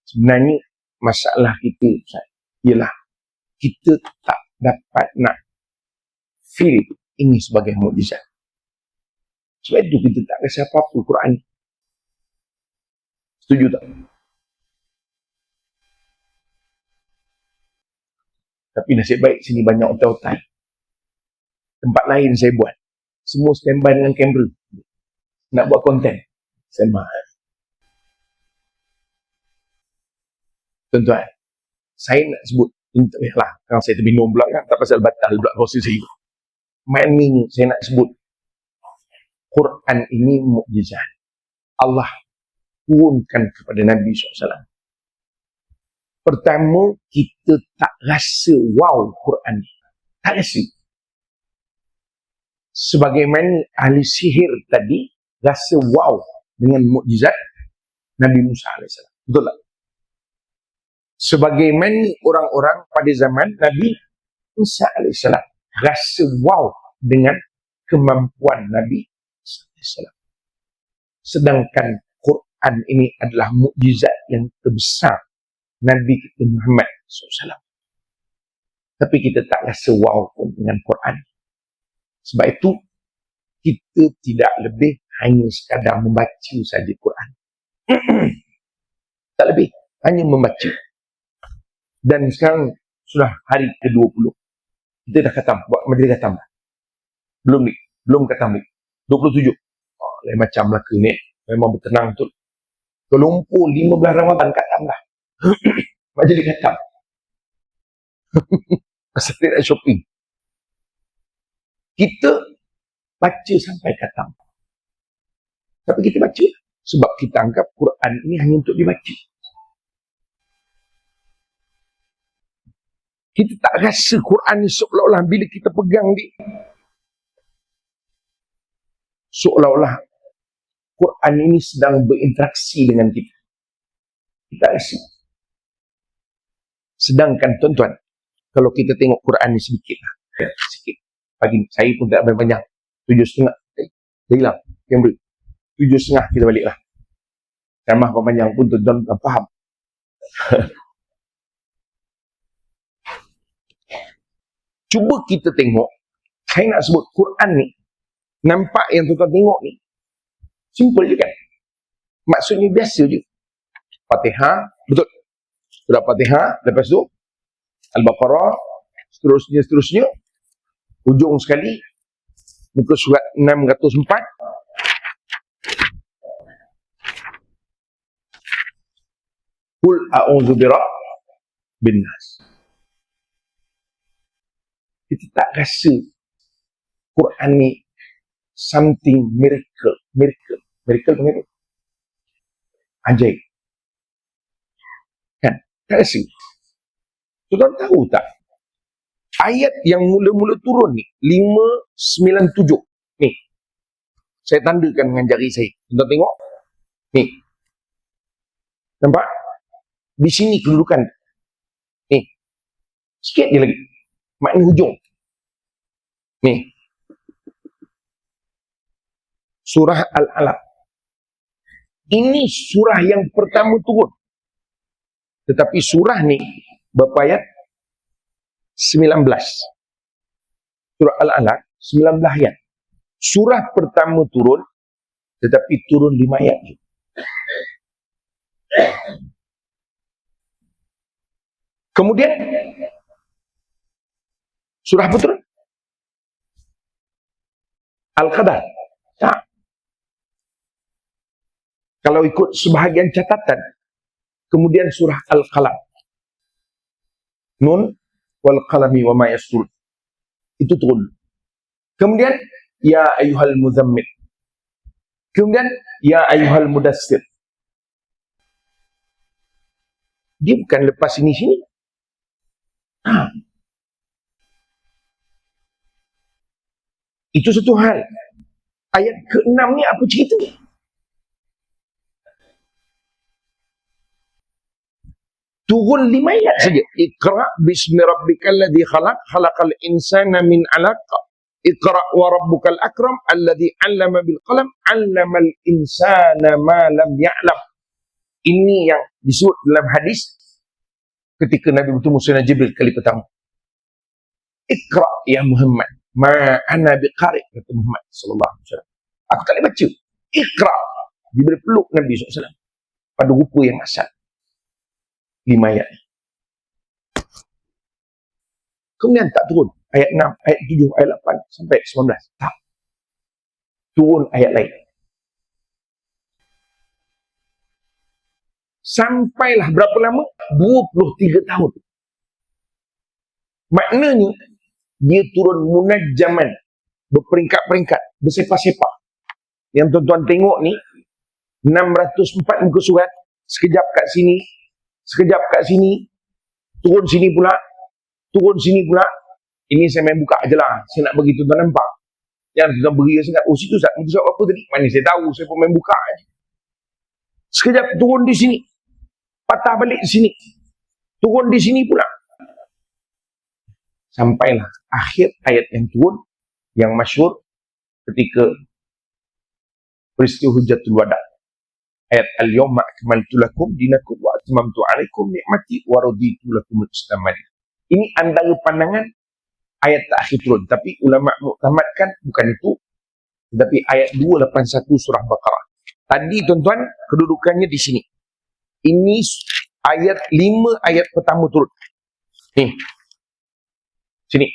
Sebenarnya, masalah kita ialah, kita tak dapat nak feel ini sebagai mukjizat. Sebab itu kita tak rasa apa-apa Quran. Setuju tak? Tapi nasib baik sini banyak otai-otai. Tempat lain saya buat. Semua standby dengan kamera. Nak buat konten. Saya mahal. Tuan-tuan, saya nak sebut, lah, kalau saya terbingung pula kan, tak pasal batal pula proses saya. Maknanya saya nak sebut, Quran ini mukjizat. Allah turunkan kepada Nabi SAW. Pertama, kita tak rasa wow Quran. Tak rasa. Sebagaimana ahli sihir tadi rasa wow dengan mukjizat Nabi Musa AS. Betul tak? Sebagaimana orang-orang pada zaman Nabi Musa AS rasa wow dengan kemampuan Nabi SAW. Sedangkan Quran ini adalah mukjizat yang terbesar Nabi kita Muhammad SAW. Tapi kita tak rasa wow pun dengan Quran. Sebab itu, kita tidak lebih hanya sekadar membaca saja Quran. Tak lebih, hanya membaca. Dan sekarang sudah hari ke-20. Kita dah khatam, buat majlis khatam. Belum khatam lagi. 27. Oh, lain macam Melaka ni. Memang bertenang betul. Kuala Lumpur 15 Ramadan khatam dah. Majlis khatam. Pasal dia nak shopping. Kita baca sampai khatam. Tapi kita baca sebab kita anggap Quran ini hanya untuk dibaca. Kita tak rasa Quran ni seolah-olah bila kita pegang dia, seolah-olah Quran ini sedang berinteraksi dengan kita. Kita rasa. Sedangkan tuan-tuan, kalau kita tengok Quran ni sedikit lah. Sikit. Pagi ni, saya pun tak banyak. 7.5. Dia hilang. Cambridge. 7.5 kita balik lah. Ceramah panjang pun tuan-tuan tak faham. Cuba kita tengok. Saya nak sebut Quran ni. Nampak yang tuan-tuan tengok ni. Simple je kan? Maksudnya biasa je. Fatihah. Betul. Surah Fatihah. Lepas tu. Al-Baqarah. Seterusnya. Hujung sekali. Muka surat 604. Qul a'udzu bin nas. Kita tak rasa Quran ni something miracle panggil apa? Ajaib. Kan? Tak rasa. Tuan tahu tak? Ayat yang mula-mula turun ni 597 ni. Saya tandakan dengan jari saya. Tuan tengok. Ni. Nampak? Di sini kedudukan. Ni. Sikit je lagi. Makna hujung. Ni. Surah Al-Alaq. Ini surah yang pertama turun. Tetapi surah ni berapa ayat? 19. Surah Al-Alaq 19 ayat. Surah pertama turun, tetapi turun 5 ayat. Kemudian surah apa turun? Al-Qadar. Tak. Kalau ikut sebahagian catatan, kemudian surah Al-Qalam. Nun wal qalami wa ma yasturun. Itu turun. Kemudian ya ayyuhal muzammil. Kemudian ya ayyuhal mudassir. Dia bukan lepas sini. Itu satu hal. Ayat ke-6 ni apa cerita? Turun 5 ayat saja. Iqra bismi rabbikal ladzi khalaq, khalaqal insana min 'alaq. Iqra wa rabbukal akram alladzi 'allama bil qalam, 'allamal insana ma lam ya'lam. Ini yang disebut dalam hadis ketika Nabi bertemu Sayyidina Jibril kali pertama. Iqra ya Muhammad, ma ana biqari, kata Muhammad sallallahu alaihi wasallam. Aku tak boleh baca. Iqra. Jibril peluk Nabi sallallahu alaihi wasallam pada rupa yang asal. 5 ayat. Kemudian tak turun ayat 6, ayat 7, ayat 8 sampai 19. Tak. Turun ayat lain. Sampailah berapa lama? 23 tahun. Maknanya dia turun munajjaman, berperingkat-peringkat, bersepa-sepa. Yang tuan-tuan tengok ni 604 muka surat, sekejap kat sini, sekejap kat sini, turun sini pula, turun sini pula. Ini saya main buka je lah. Saya nak bagi tuan-tuan nampak. Yang tuan-tuan beri sangat. Oh situ Ustaz, muka surat apa tadi? Mana saya tahu, saya pun main buka je. Sekejap turun di sini, patah balik di sini, turun di sini pula. Sampailah akhir ayat yang turun, yang masyhur ketika peristiwa Hujjatul Wada. Ayat al-yawma akmaltu lakum dinakum wa atmamtu alaikum ni'mati wa raditu lakum al-islam madin. Ini antara pandangan ayat terakhir turun. Tapi ulama muktamadkan bukan itu. Tetapi ayat 281 surah Baqarah. Tadi tuan-tuan kedudukannya di sini. Ini ayat 5 ayat pertama turun. Ni. Sini.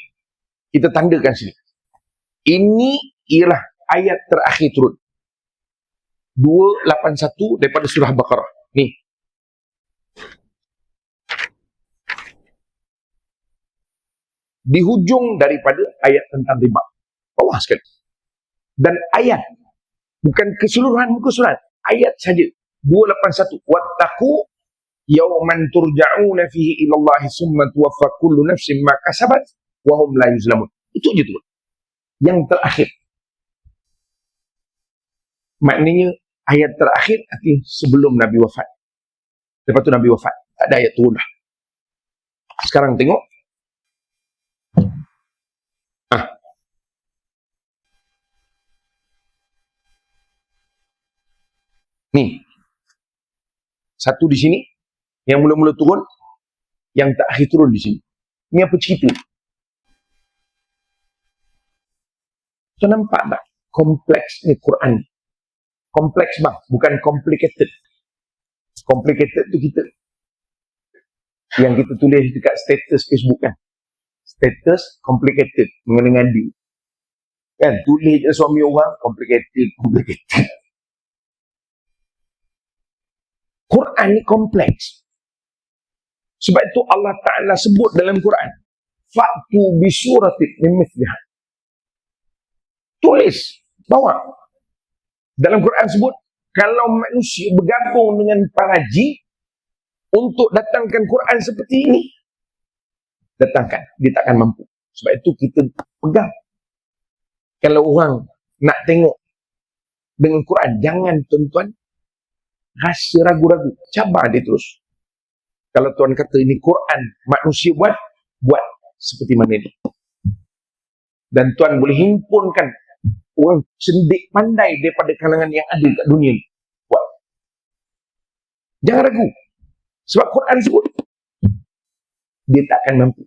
Kita tandakan sini. Ini ialah ayat terakhir turun. 281 daripada surah Baqarah. Ni. Di hujung daripada ayat tentang riba. Bawah sekali. Dan ayat. Bukan keseluruhan muka surat. Ayat saja. 281. Wattaqu yawman turja'una fihi ilallahi summa tuwaffa kullu nafsin ma kasabat wa hum la yuzlamun. Itu je tu. Yang terakhir. Maknanya ayat terakhir artinya sebelum Nabi wafat. Lepas tu Nabi wafat. Tak ada ayat turun dah. Sekarang tengok. Ni. Satu di sini. Yang mula-mula turun. Yang tak akhir turun di sini. Ni apa cerita? So nampak tak? Kompleks ni Quran. Kompleks bang. Bukan complicated. Complicated tu kita. Yang kita tulis dekat status Facebook kan. Status complicated. Mengenai dia. Kan? Tulis je suami orang. Complicated. Quran ni kompleks. Sebab itu Allah Ta'ala sebut dalam Quran. Fa'tu bisuratin min mithliha. Tulis. Bawa. Dalam Quran sebut. Kalau manusia bergabung dengan para jin. Untuk datangkan Quran seperti ini. Datangkan. Dia takkan mampu. Sebab itu kita pegang. Kalau orang nak tengok dengan Quran. Jangan tuan-tuan. Rasa ragu-ragu. Cabar dia terus. Kalau Tuhan kata ini Quran manusia buat seperti mana ini. Dan Tuhan boleh himpunkan orang cendik pandai daripada kalangan yang ada kat dunia ni. Buat. Jangan ragu. Sebab Quran sebut. Dia takkan mampu.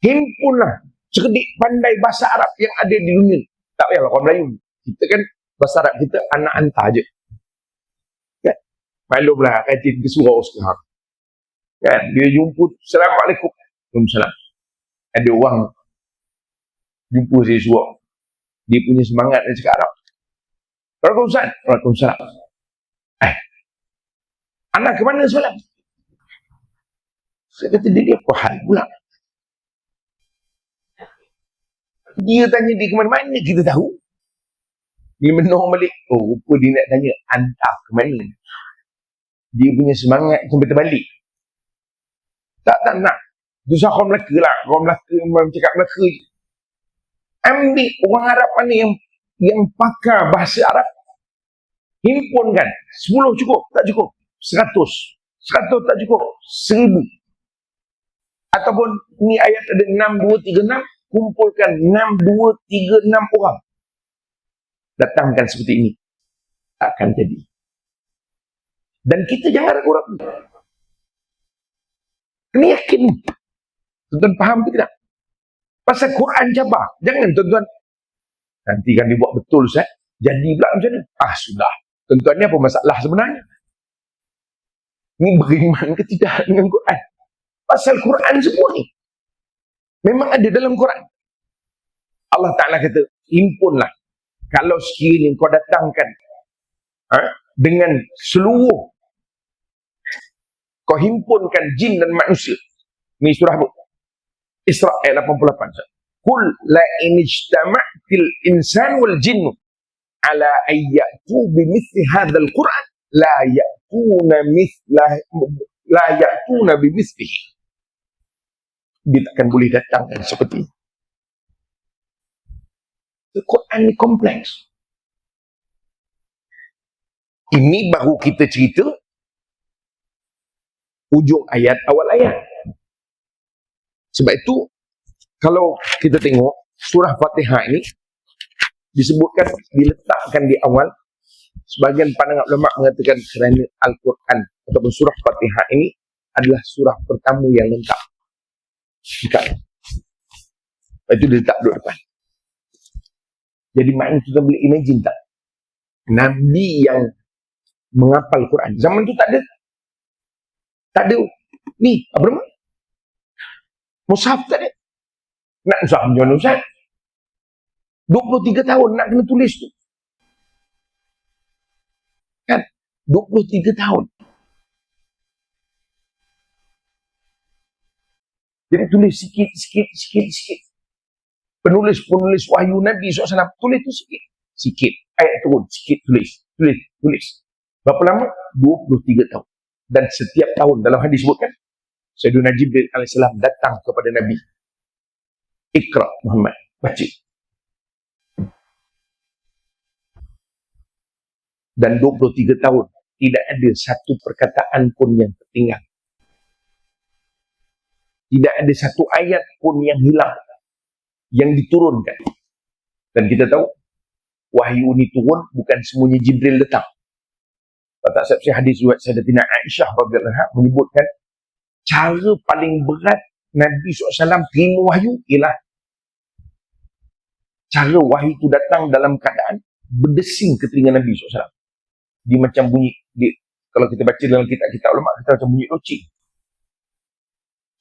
Himpunlah cerdik pandai bahasa Arab yang ada di dunia. Tak payahlah orang Melayu. Kita kan bahasa Arab kita anak hantar je. Kan? Maklumlah kajian ke surau sekarang. Kan? Dia jumpa, Assalamualaikum. Waalaikumsalam. Ada orang jumpa saya surau. Dia punya semangat dia cakap Arab. Waalaikumsalam. Waalaikumsalam. Anak ke mana semalam? Saya kata dia apa hal pula? Dia tanya dia ke mana-mana, kita tahu. Bila menong balik, oh rupa dia nak tanya, hantar ke mana? Dia punya semangat sampai terbalik. Tak nak. Itu sah orang Melaka lah. Orang Melaka memang cakap Melaka je. Ambil orang Arab mana yang pakar bahasa Arab. Himpunkan. 10 cukup, tak cukup. 100 tak cukup. 1000. Ataupun ni ayat ada 6, 2, 3, 6. Kumpulkan 6, 2, 3, 6 orang. Datangkan seperti ini. Akan jadi. Dan kita jangan ragu-ragu. Kena yakin. Tuan-tuan faham ke tidak? Pasal Quran cabar. Jangan tuan-tuan. Nanti kan dibuat betul Ustaz. Jadi pula macam ni. Sudah. Tuan-tuan ni apa masalah sebenarnya? Ni beriman ke tidak dengan Quran? Pasal Quran semua ni. Memang ada dalam Quran. Allah Ta'ala kata, himpunlah. Kalau sekiranya kau datangkan dengan seluruh, kau himpunkan jin dan manusia. Ini surah apa? Isra ayat 88. Qul la in ijtama'til insan wal jinnu ala ayyatu bimithli hadzal Qur'an la ya'tuna bimithlihi. Dia takkan boleh datangkan seperti ini. Quran ni kompleks. Ini baru kita cerita ujung ayat, awal ayat. Sebab itu, kalau kita tengok surah Fatihah ini disebutkan, diletakkan di awal. Sebahagian pandangan ulama mengatakan kerana Al-Quran ataupun surah Fatihah ini adalah surah pertama yang lengkap. Lepas itu dia letak duduk depan. Jadi maknanya kita boleh imagine tak? Nabi yang menghafal Quran. Zaman tu tak ada. Tak ada. Ni, apa nama? Mushaf tak ada. Nak mushaf macam mana Ustaz? 23 tahun nak kena tulis tu. Kan? 23 tahun. Jadi tulis sikit. Penulis wahyu Nabi SAW tulis tu sikit. Ayat turun, sikit tulis. Berapa lama? 23 tahun. Dan setiap tahun dalam hadis sebutkan, Sayyidina Jibril AS datang kepada Nabi. Iqra Muhammad, baca. Dan 23 tahun tidak ada satu perkataan pun yang tertinggal. Tidak ada satu ayat pun yang hilang, yang diturunkan. Dan kita tahu, wahyu ini turun bukan semuanya Jibril datang. Tak siap hadis riwayat Sayyidatina Aisyah radhiyallahu anha menyebutkan cara paling berat Nabi SAW terima wahyu ialah cara wahyu itu datang dalam keadaan berdesing ke telinga Nabi SAW. Dia macam bunyi, kalau kita baca dalam kitab-kitab ulama, kita macam bunyi loceng.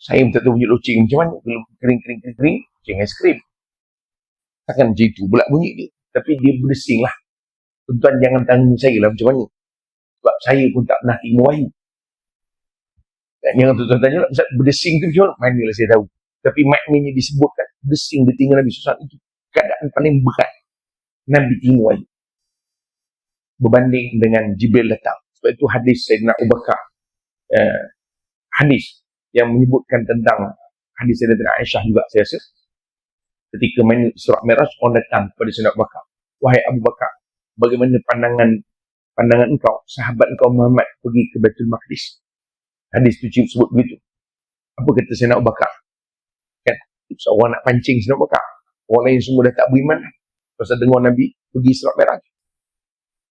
Saya pun tak tahu bunyi loceng macam mana. Belum kering, macam aiskrim. Takkan macam itu pula bunyi dia. Tapi dia berdesing lah. Tuan-tuan jangan tanya saya lah macam mana. Sebab saya pun tak pernah terima wahyu. Jangan tuan-tuan tanya lah, berdesing tu macam mana? Manalah saya tahu. Tapi maknanya disebutkan, berdesing di telinga Nabi SAW itu keadaan paling berat Nabi terima wahyu. Berbanding dengan Jibril datang. Sebab itu hadis Sayyidina Abu Bakar, hadis yang menyebutkan tentang hadis Sayyidatina Aisyah juga saya rasa, ketika main Isra Mi'raj, orang datang kepada Sayyidina Abu Bakar, wahai Abu Bakar, bagaimana pandangan engkau, sahabat engkau Muhammad pergi ke Baitul Maqdis? Hadis itu sebut begitu. Apa kata Sayyidina Abu Bakar? Kan seorang nak pancing Sayyidina Abu Bakar, orang lain semua dah tak beriman pasal dengar Nabi pergi Isra Mi'raj.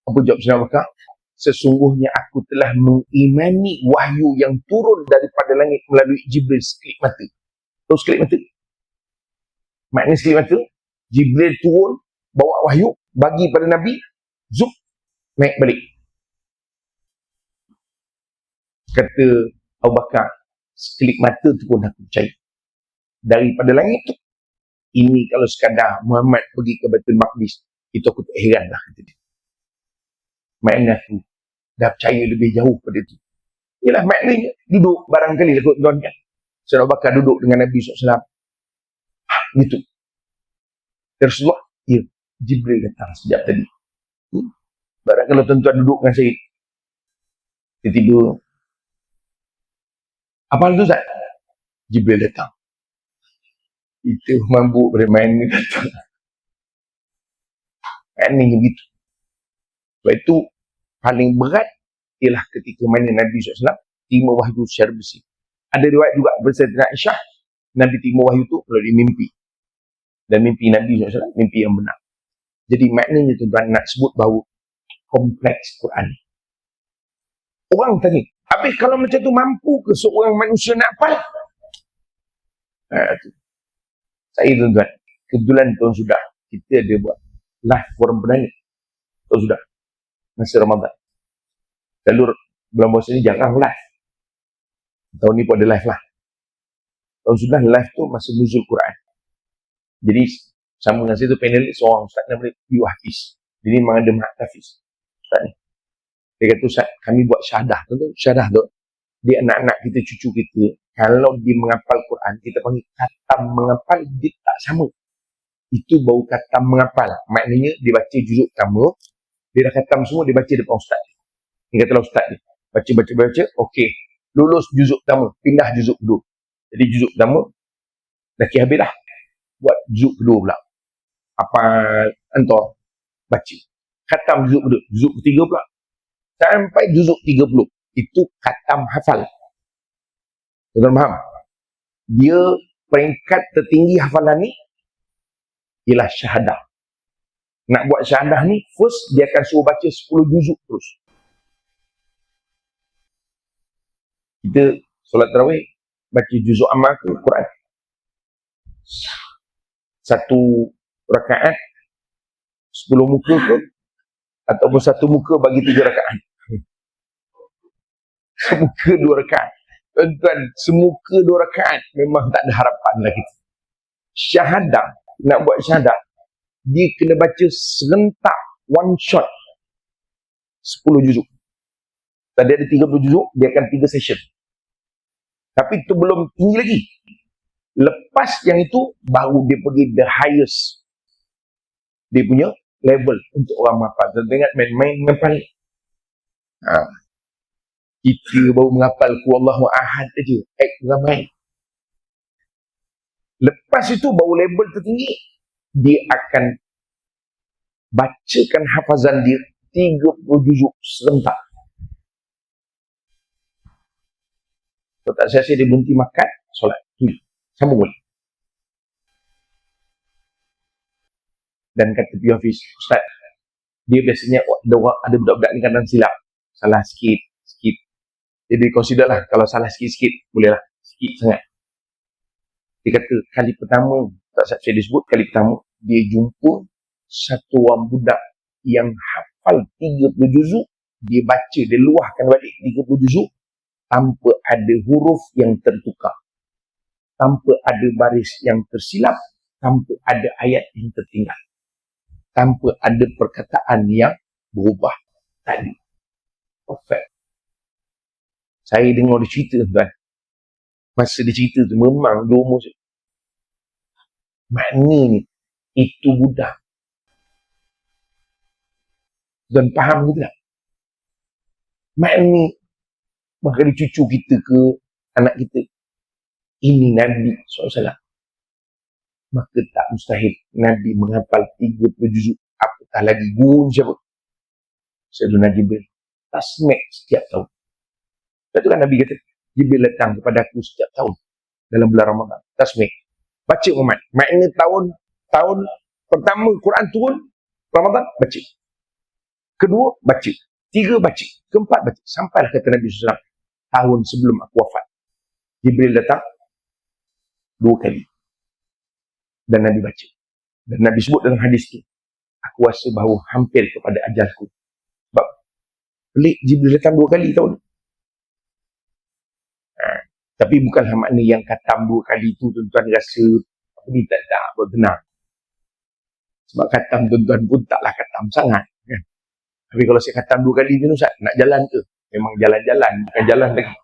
Apa jawab Sayyidina Abu Bakar? Sesungguhnya aku telah mengimani wahyu yang turun daripada langit melalui Jibril sekelip mata. Tahu sekelip mata? Maknanya sekelip mata, Jibril turun, bawa wahyu, bagi pada Nabi, zup, naik balik. Kata Abu Bakar, sekelip mata tu pun aku percaya. Daripada langit tu, ini kalau sekadar Muhammad pergi ke Baitul Maqdis, itu aku tak heran lah, kata dia. Maknanya aku dah percaya lebih jauh pada itu. Ialah maknanya duduk barangkali lah tuan-tuan kan. Sayyidina Abu Bakar duduk dengan Nabi SAW. Gitu. Rasulullah, ya, Jibril datang sejak tadi. Barang kalau tuan-tuan duduk dengan saya, tiba-tiba, apa hal tu Ustaz? Jibril datang. Itu mabuk bermain ni datang. Maknanya begitu. Sebab itu, paling berat ialah ketika mana Nabi SAW terima wahyu secara bersih. Ada riwayat juga bersama Aisyah, Nabi terima wahyu itu melalui mimpi. Dan mimpi Nabi SAW, mimpi yang benar. Jadi maknanya tuan-tuan nak sebut bahawa kompleks Quran. Orang tanya, habis kalau macam tu mampu ke seorang manusia nak hafal? Saya tuan-tuan, kebetulan tahun sudah kita ada buat live forum penanya. Tahun sudah. Masa Ramadan. Lalu bulan puasa ni jarang live. Tahun ni pun ada live lah. Tahun sudah live tu masa nuzul Quran. Jadi sama dengan saya tu panelis seorang ustaz nama dia Yu Hafiz. Jadi memang ada Mahat Hafiz. Ustaz ni. Dia kata Ustaz, kami buat syahadah tu. Syahadah tu, dia anak-anak kita, cucu kita, kalau dia menghafal Quran, kita panggil khatam menghafal, dia tak sama. Itu baru khatam menghafal. Maknanya dia baca juzuk pertama, dia dah khatam semua, dia baca depan ustaz. Dia katalah ustaz ni, baca, okey, lulus juzuk pertama, pindah juzuk kedua. Jadi juzuk pertama, dah kira habis dah. Buat juzuk kedua pula. Apa hantar, baca. Khatam juzuk kedua, juzuk ketiga pula. Sampai juzuk 30. Itu khatam hafal. Tuan-tuan faham? Dia peringkat tertinggi hafalan ni ialah syahadah. Nak buat syahadah ni, first dia akan suruh baca 10 juzuk terus. Kita solat tarawih, baca juzuk amal ke Quran. Satu rakaat 10 muka ke, ataupun satu muka bagi 3 rakaat. Semuka 2 rakaat. Tuan-tuan, semuka 2 rakaat memang tak ada harapan lah kita. Syahadah, nak buat syahadah, dia kena baca serentak, one shot, 10 juzuk. Tadi ada 30 juzuk, dia akan 3 session. Tapi itu belum tinggi lagi. Lepas yang itu, baru dia pergi the highest. Dia punya level untuk orang menghafal. Tuan-tuan ingat main-main menghafal. Kita baru menghafal Wallahu Ahad saja. Ramai. Lepas itu, baru level tertinggi, dia akan bacakan hafazan dia 30 juzuk serentak. Kalau tak sia-sia dia berhenti makan, solat. Sambung boleh. Dan kata P. Hafiz, Ustaz, dia biasanya ada budak-budak ni kadang silap. Salah sikit. Jadi consider lah, kalau salah sikit-sikit, boleh lah. Sikit sangat. Dia kata, kali pertama, tak saya disebut, kali pertama, dia jumpa satu orang budak yang hafal 30 juzuk, dia baca, dia luahkan balik 30 juzuk, tanpa ada huruf yang tertukar, tanpa ada baris yang tersilap, tanpa ada ayat yang tertinggal, tanpa ada perkataan yang berubah. Tadi perfect. Saya dengar dia cerita tuan, masa dia cerita tu memang dua umur. Maknanya itu budak. Dan faham ke tak? Maknanya bagi cucu kita ke anak kita, ini Nabi SAW. Maka tak mustahil Nabi menghafal 30 juzuk. Apatah lagi guru siapa? Sayyidina Jibril. Tasmi' setiap tahun. Lepas tu kan Nabi kata, Jibril datang kepada aku setiap tahun dalam bulan Ramadan. Tasmi'. Baca Muhammad. Maknanya tahun pertama Quran turun, Ramadan, baca. Kedua, baca. Tiga, baca. Keempat, baca. Sampailah kata Nabi SAW, tahun sebelum aku wafat, Jibril datang 2 kali. Dan Nabi baca. Dan Nabi sebut dalam hadis itu, aku rasa bahawa hampir kepada ajalku. Sebab pelik Jibril datang 2 kali tahun. Tapi bukanlah makna yang khatam 2 kali itu tuan-tuan rasa apa ni tak bertenang. Sebab khatam tuan-tuan pun taklah khatam sangat kan. Tapi kalau saya khatam 2 kali ni Ustaz, nak jalan ke? Memang jalan-jalan, bukan jalan lagi.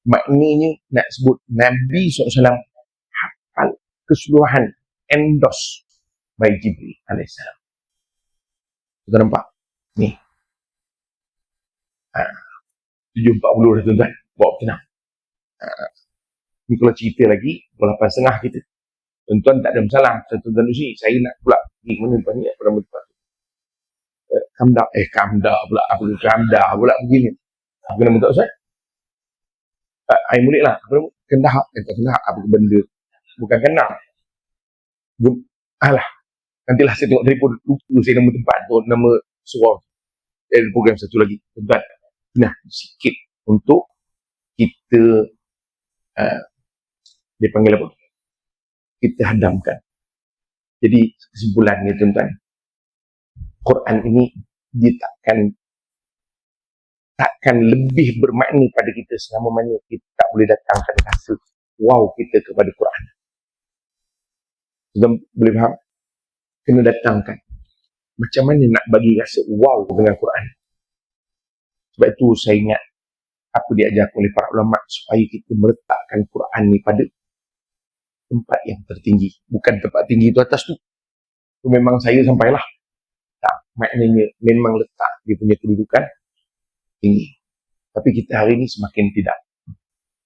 Maknanya nak sebut Nabi SAW hafal keseluruhan, endorse by Jibril AS. Kita nampak? Ni. 7.40 dah tuan-tuan. Bawa tenang. Ni kalau cerita lagi, pukul 8.30 kita. Tuan-tuan tak ada masalah. Tuan-tuan di sini, saya nak pula pergi ke mana lepas ni, apa nama tempat tu? Kamda pula begini. Apa nama tak Ustaz? Air mulik lah. Apa nama? Kendahak. Kendahak apa benda? Bukan kenal. Alah. Nantilah saya tengok telefon. Lupa saya nama tempat tu. Nama surau. Program satu lagi. Tuan-tuan. Nah, sikit untuk kita dia panggil apa? Kita hadamkan. Jadi kesimpulannya tuan-tuan, Quran ini dia takkan lebih bermakna pada kita selama mana kita tak boleh datangkan rasa wow kita kepada Quran. Tuan boleh faham? Kena datangkan. Macam mana nak bagi rasa wow dengan Quran? Sebab itu saya ingat apa diajarkan oleh para ulama supaya kita meletakkan Quran ni pada tempat yang tertinggi. Bukan tempat tinggi itu atas tu. Itu memang saya sampailah. Tak, maknanya memang letak dia punya kedudukan tinggi. Tapi kita hari ni semakin tidak.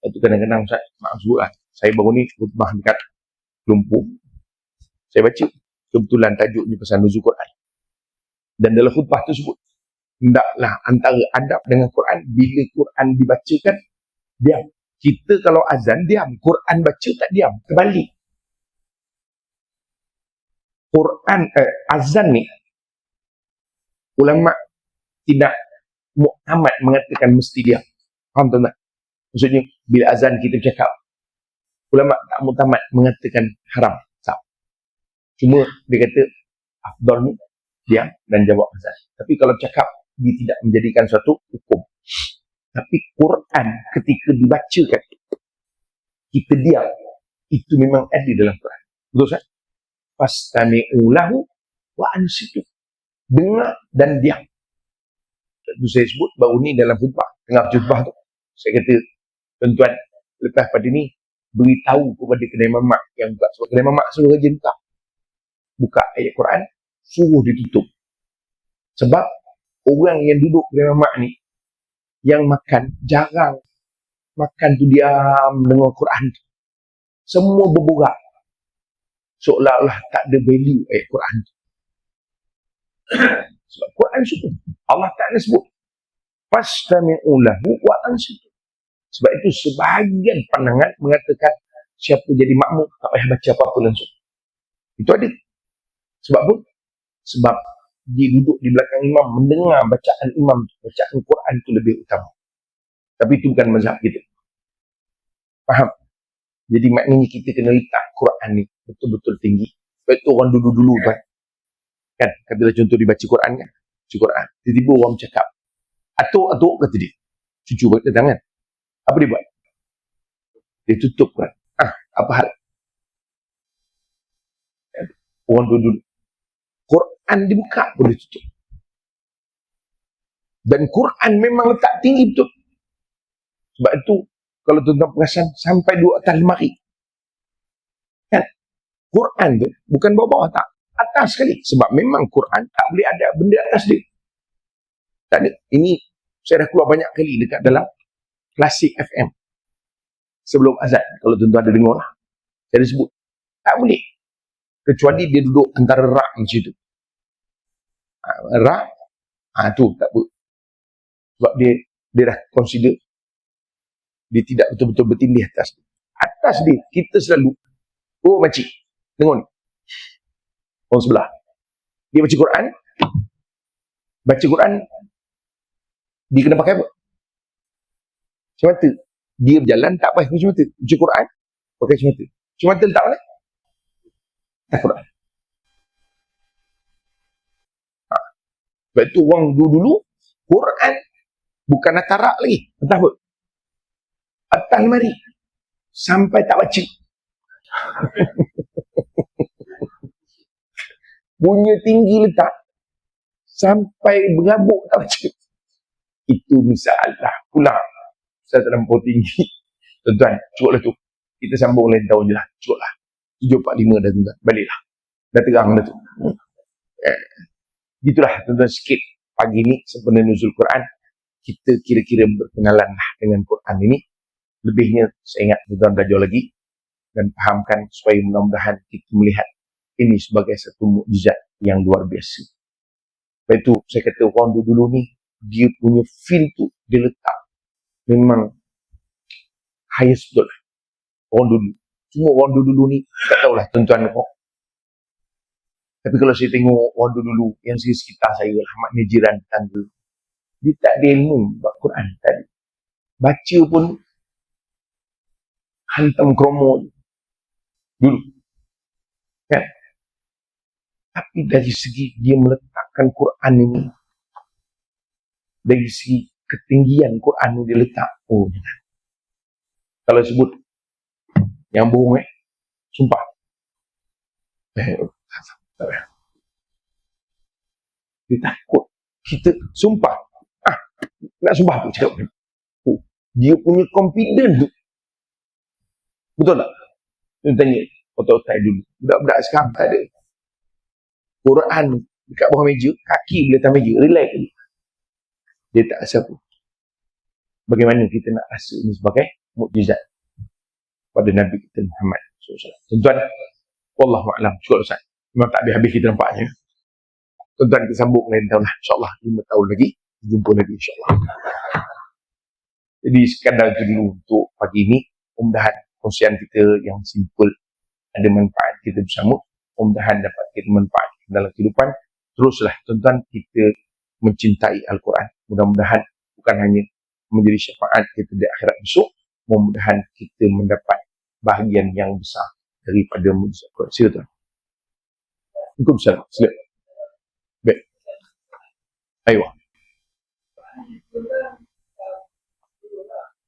Itu kadang-kadang maaf sebutlah. Saya baru ni khutbah dekat Lumpur. Saya baca. Kebetulan tajuk ni pasal nuzul Quran. Dan dalam khutbah tu sebut, hendaklah antara adab dengan Quran, bila Quran dibacakan, diam. Kita kalau azan, diam. Quran baca, tak diam. Terbalik. Quran, azan ni, ulama tidak muktamad mengatakan mesti diam. Faham tak? Maksudnya, bila azan kita cakap, ulama tak muktamad mengatakan haram. Tak. Cuma, dia kata, afdal ni, diam dan jawab azan. Tapi kalau cakap, dia tidak menjadikan suatu hukum. Tapi Quran ketika dibacakan, kita diam, itu memang ada dalam Quran. Betul tak? Fastami'u lahu wa ansitu. Dengar dan diam. Itu saya sebut baru ni dalam khutbah. Tengah khutbah tu, saya kata, tuan-tuan, lepas pada ni, beritahu kepada kedai mamak yang buka. Sebab kedai mamak suruh rajin buka ayat Quran, suruh ditutup. Sebab orang yang duduk kedai mamak ni, yang makan, jarang makan tu diam dengan Quran. Semua berborak. Seolah-olah tak ada value ayat Quran. Sebab Quran sebut. Allah Ta'ala sebut. Fastami'u lahu wa ansitu. Sebab itu sebahagian pandangan mengatakan siapa jadi makmum tak payah baca apa-apa langsung. Itu ada. Sebab apa? Sebab dia duduk di belakang imam, mendengar bacaan imam, bacaan Quran itu lebih utama. Tapi itu bukan mazhab kita. Faham? Jadi maknanya kita kena letak Quran ni betul-betul tinggi. Sebab itu orang dulu-dulu kan, katalah contoh dibaca Quran kan, baca Quran, tiba-tiba orang cakap atuk kata dia, cucu kata tangan, apa dia buat? Dia tutup Quran. Apa hal? Orang dulu Quran dibuka pun dia tutup. Dan Quran memang letak tinggi betul. Sebab itu kalau tuan-tuan perasan sampai 2 atas lemari kan, Quran tu bukan bawah-bawah, tak, atas sekali. Sebab memang Quran tak boleh ada benda atas dia. Tak ada. Ini saya dah keluar banyak kali dekat dalam Klasik FM sebelum azan. Kalau tuan-tuan ada dengar lah, saya dah sebut tak boleh, kecuali dia duduk antara rak macam tu. Rak tu tak boleh. Sebab dia dah consider dia tidak betul-betul bertindih atas dia. Kita selalu makcik tengok ni, orang sebelah dia baca Quran, dia kena pakai apa? Kacamata. Dia berjalan tak pakai kacamata, baca Quran pakai kacamata letak mana? Tak Quran. Sebab itu orang dulu Quran bukan atas rak lagi, atas apa? Atas lemari, sampai tak baca. Punya tinggi letak sampai berabuk tak baca. Itu masalah pula. Saya terlampau tinggi. Tuan-tuan, cukuplah tu. Kita sambung lain tahun je lah. Cukuplah. 7.45 dah tuan-tuan. Baliklah. Dah terang dah tu. Gitulah tuan-tuan sikit pagi ni sempena nuzul Quran. Kita kira-kira berkenalan lah dengan Quran ini. Lebihnya saya ingat tuan-tuan belajar lagi dan fahamkan supaya mudah-mudahan kita melihat ini sebagai satu mukjizat yang luar biasa. Sebab itu saya kata orang dulu ni dia punya feel tu dia letak memang highest betul lah. Orang dulu, cuma orang dulu ni tak tahulah tuan-tuan kok. Tapi kalau saya tengok orang dulu yang sekitar saya lah, maknanya jiran tetangga, dia tak ada ilmu buat Quran tadi. Baca pun hantam kromo dulu kan. Tapi dari segi dia meletakkan Quran ini, dari segi ketinggian Quran ini dia letak, jangan. Kalau sebut yang bohong sumpah. Tak payah. Dia takut kita sumpah. Nak sumpah pun cakap. Dia punya confident tu. Betul tak? Dia tanya otak-otak dulu. Budak-budak sekarang tak ada. Quran dekat bawah meja, kaki boleh atas meja, relax. Dia tak rasa apa. Bagaimana kita nak rasa ini sebagai mukjizat pada Nabi kita Muhammad SAW. Tuan-tuan, wallahu a'lam. Cukup Ustaz. Memang tak habis-habis kita nampaknya. Tuan-tuan, kita sambung lain tahun lah. InsyaAllah 5 tahun lagi. Jumpa lagi insyaAllah. Jadi sekadar itu dulu untuk pagi ini. Mudah-mudahan kongsian kita yang simple ada manfaat kita bersama. Mudah-mudahan dapat kita manfaat dalam kehidupan. Teruslah tuan-tuan kita mencintai Al-Quran. Mudah-mudahan bukan hanya menjadi syafaat kita di akhirat besok. Mudah-mudahan kita mendapat bahagian yang besar daripada mujizat Quran. Sila tuan. Waalaikumsalam. Sila. Baik. Ayo.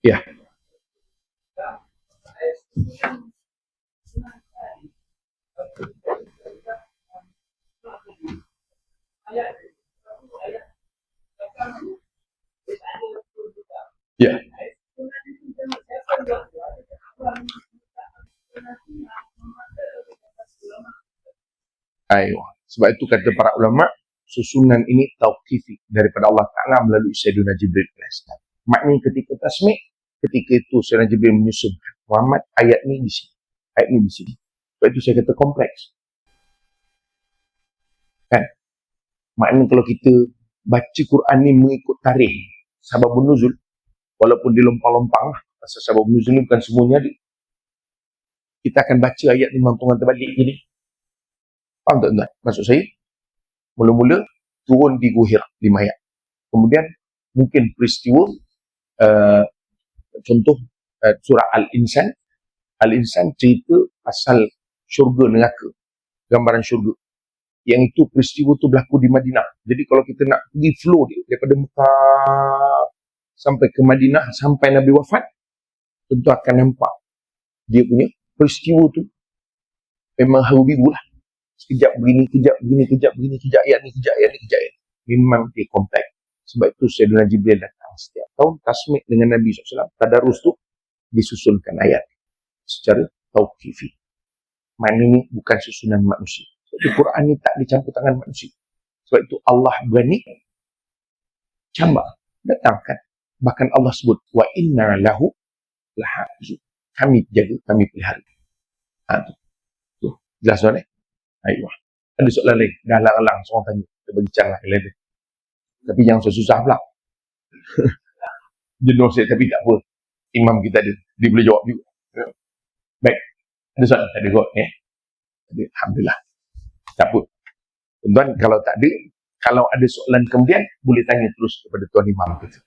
Ya. Ya. Ayo. Sebab itu kata para ulama, susunan ini tauqifi daripada Allah Ta'ala melalui Sayyidina Jibril AS. Maknanya ketika tasmi', ketika itu Sayyidina Jibril menyusun Muhammad, ayat ni di sini, ayat ni di sini. Sebab itu saya kata kompleks. Kan? Maknanya kalau kita baca Quran ni mengikut tarikh, sababun nuzul, walaupun dia lompang-lompang lah, Pasal sabab nuzul bukan semuanya kita akan baca ayat ni mantungan terbalik gini. Faham tak tuan? Maksud saya, mula-mula turun di Guhir, di Mayak. Kemudian mungkin peristiwa contoh surah Al-Insan. Al-Insan cerita pasal syurga neraka, gambaran syurga. Yang itu peristiwa tu berlaku di Madinah. Jadi kalau kita nak pergi flow dia daripada Mekah sampai ke Madinah, sampai Nabi wafat, tentu akan nampak dia punya peristiwa tu memang haru biru lah. Sekejap begini, kejap begini, kejap begini, kejap ayat ni, kejap ayat ni, kejap ayat ni. Memang dia kompleks. Sebab itu Sayyidina Jibril datang setiap tahun tasmik dengan Nabi SAW. Tadarus tu disusunkan ayat secara tauqifi. Maknanya bukan susunan manusia. Sebab itu Quran ni tak dicampur tangan manusia. Sebab itu Allah berani cambar, datangkan. Bahkan Allah sebut, wa inna lahu lahafizun. Kami jaga, kami pelihara. Tu. Jelas tuan eh? Ayo. Ada soalan lain. Dah alang-alang seorang tanya. Kita berbincang lah. Tapi yang susah pula. Jenuh saya, tapi tak apa. Imam kita ada. Dia boleh jawab juga. Baik. Ada soalan? Tak ada kot. Alhamdulillah. Tak apa. Tuan, kalau tak ada, kalau ada soalan kemudian, boleh tanya terus kepada Tuan Imam kita.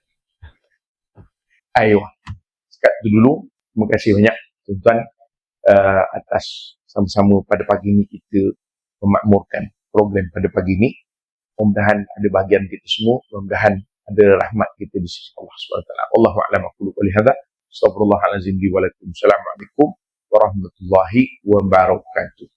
Ayo. Sekat itu dulu. Terima kasih banyak tuan-tuan atas sama-sama pada pagi ini kita memakmurkan program pada pagi ini. Mudah-mudahan ada bahagian kita semua, mudah-mudahan ada rahmat kita di sisi Allah SWT. Allahu a'lam aqulu qouli hadza. Astaghfirullahalazim li wa lakum. Assalamualaikum warahmatullahi wabarakatuh.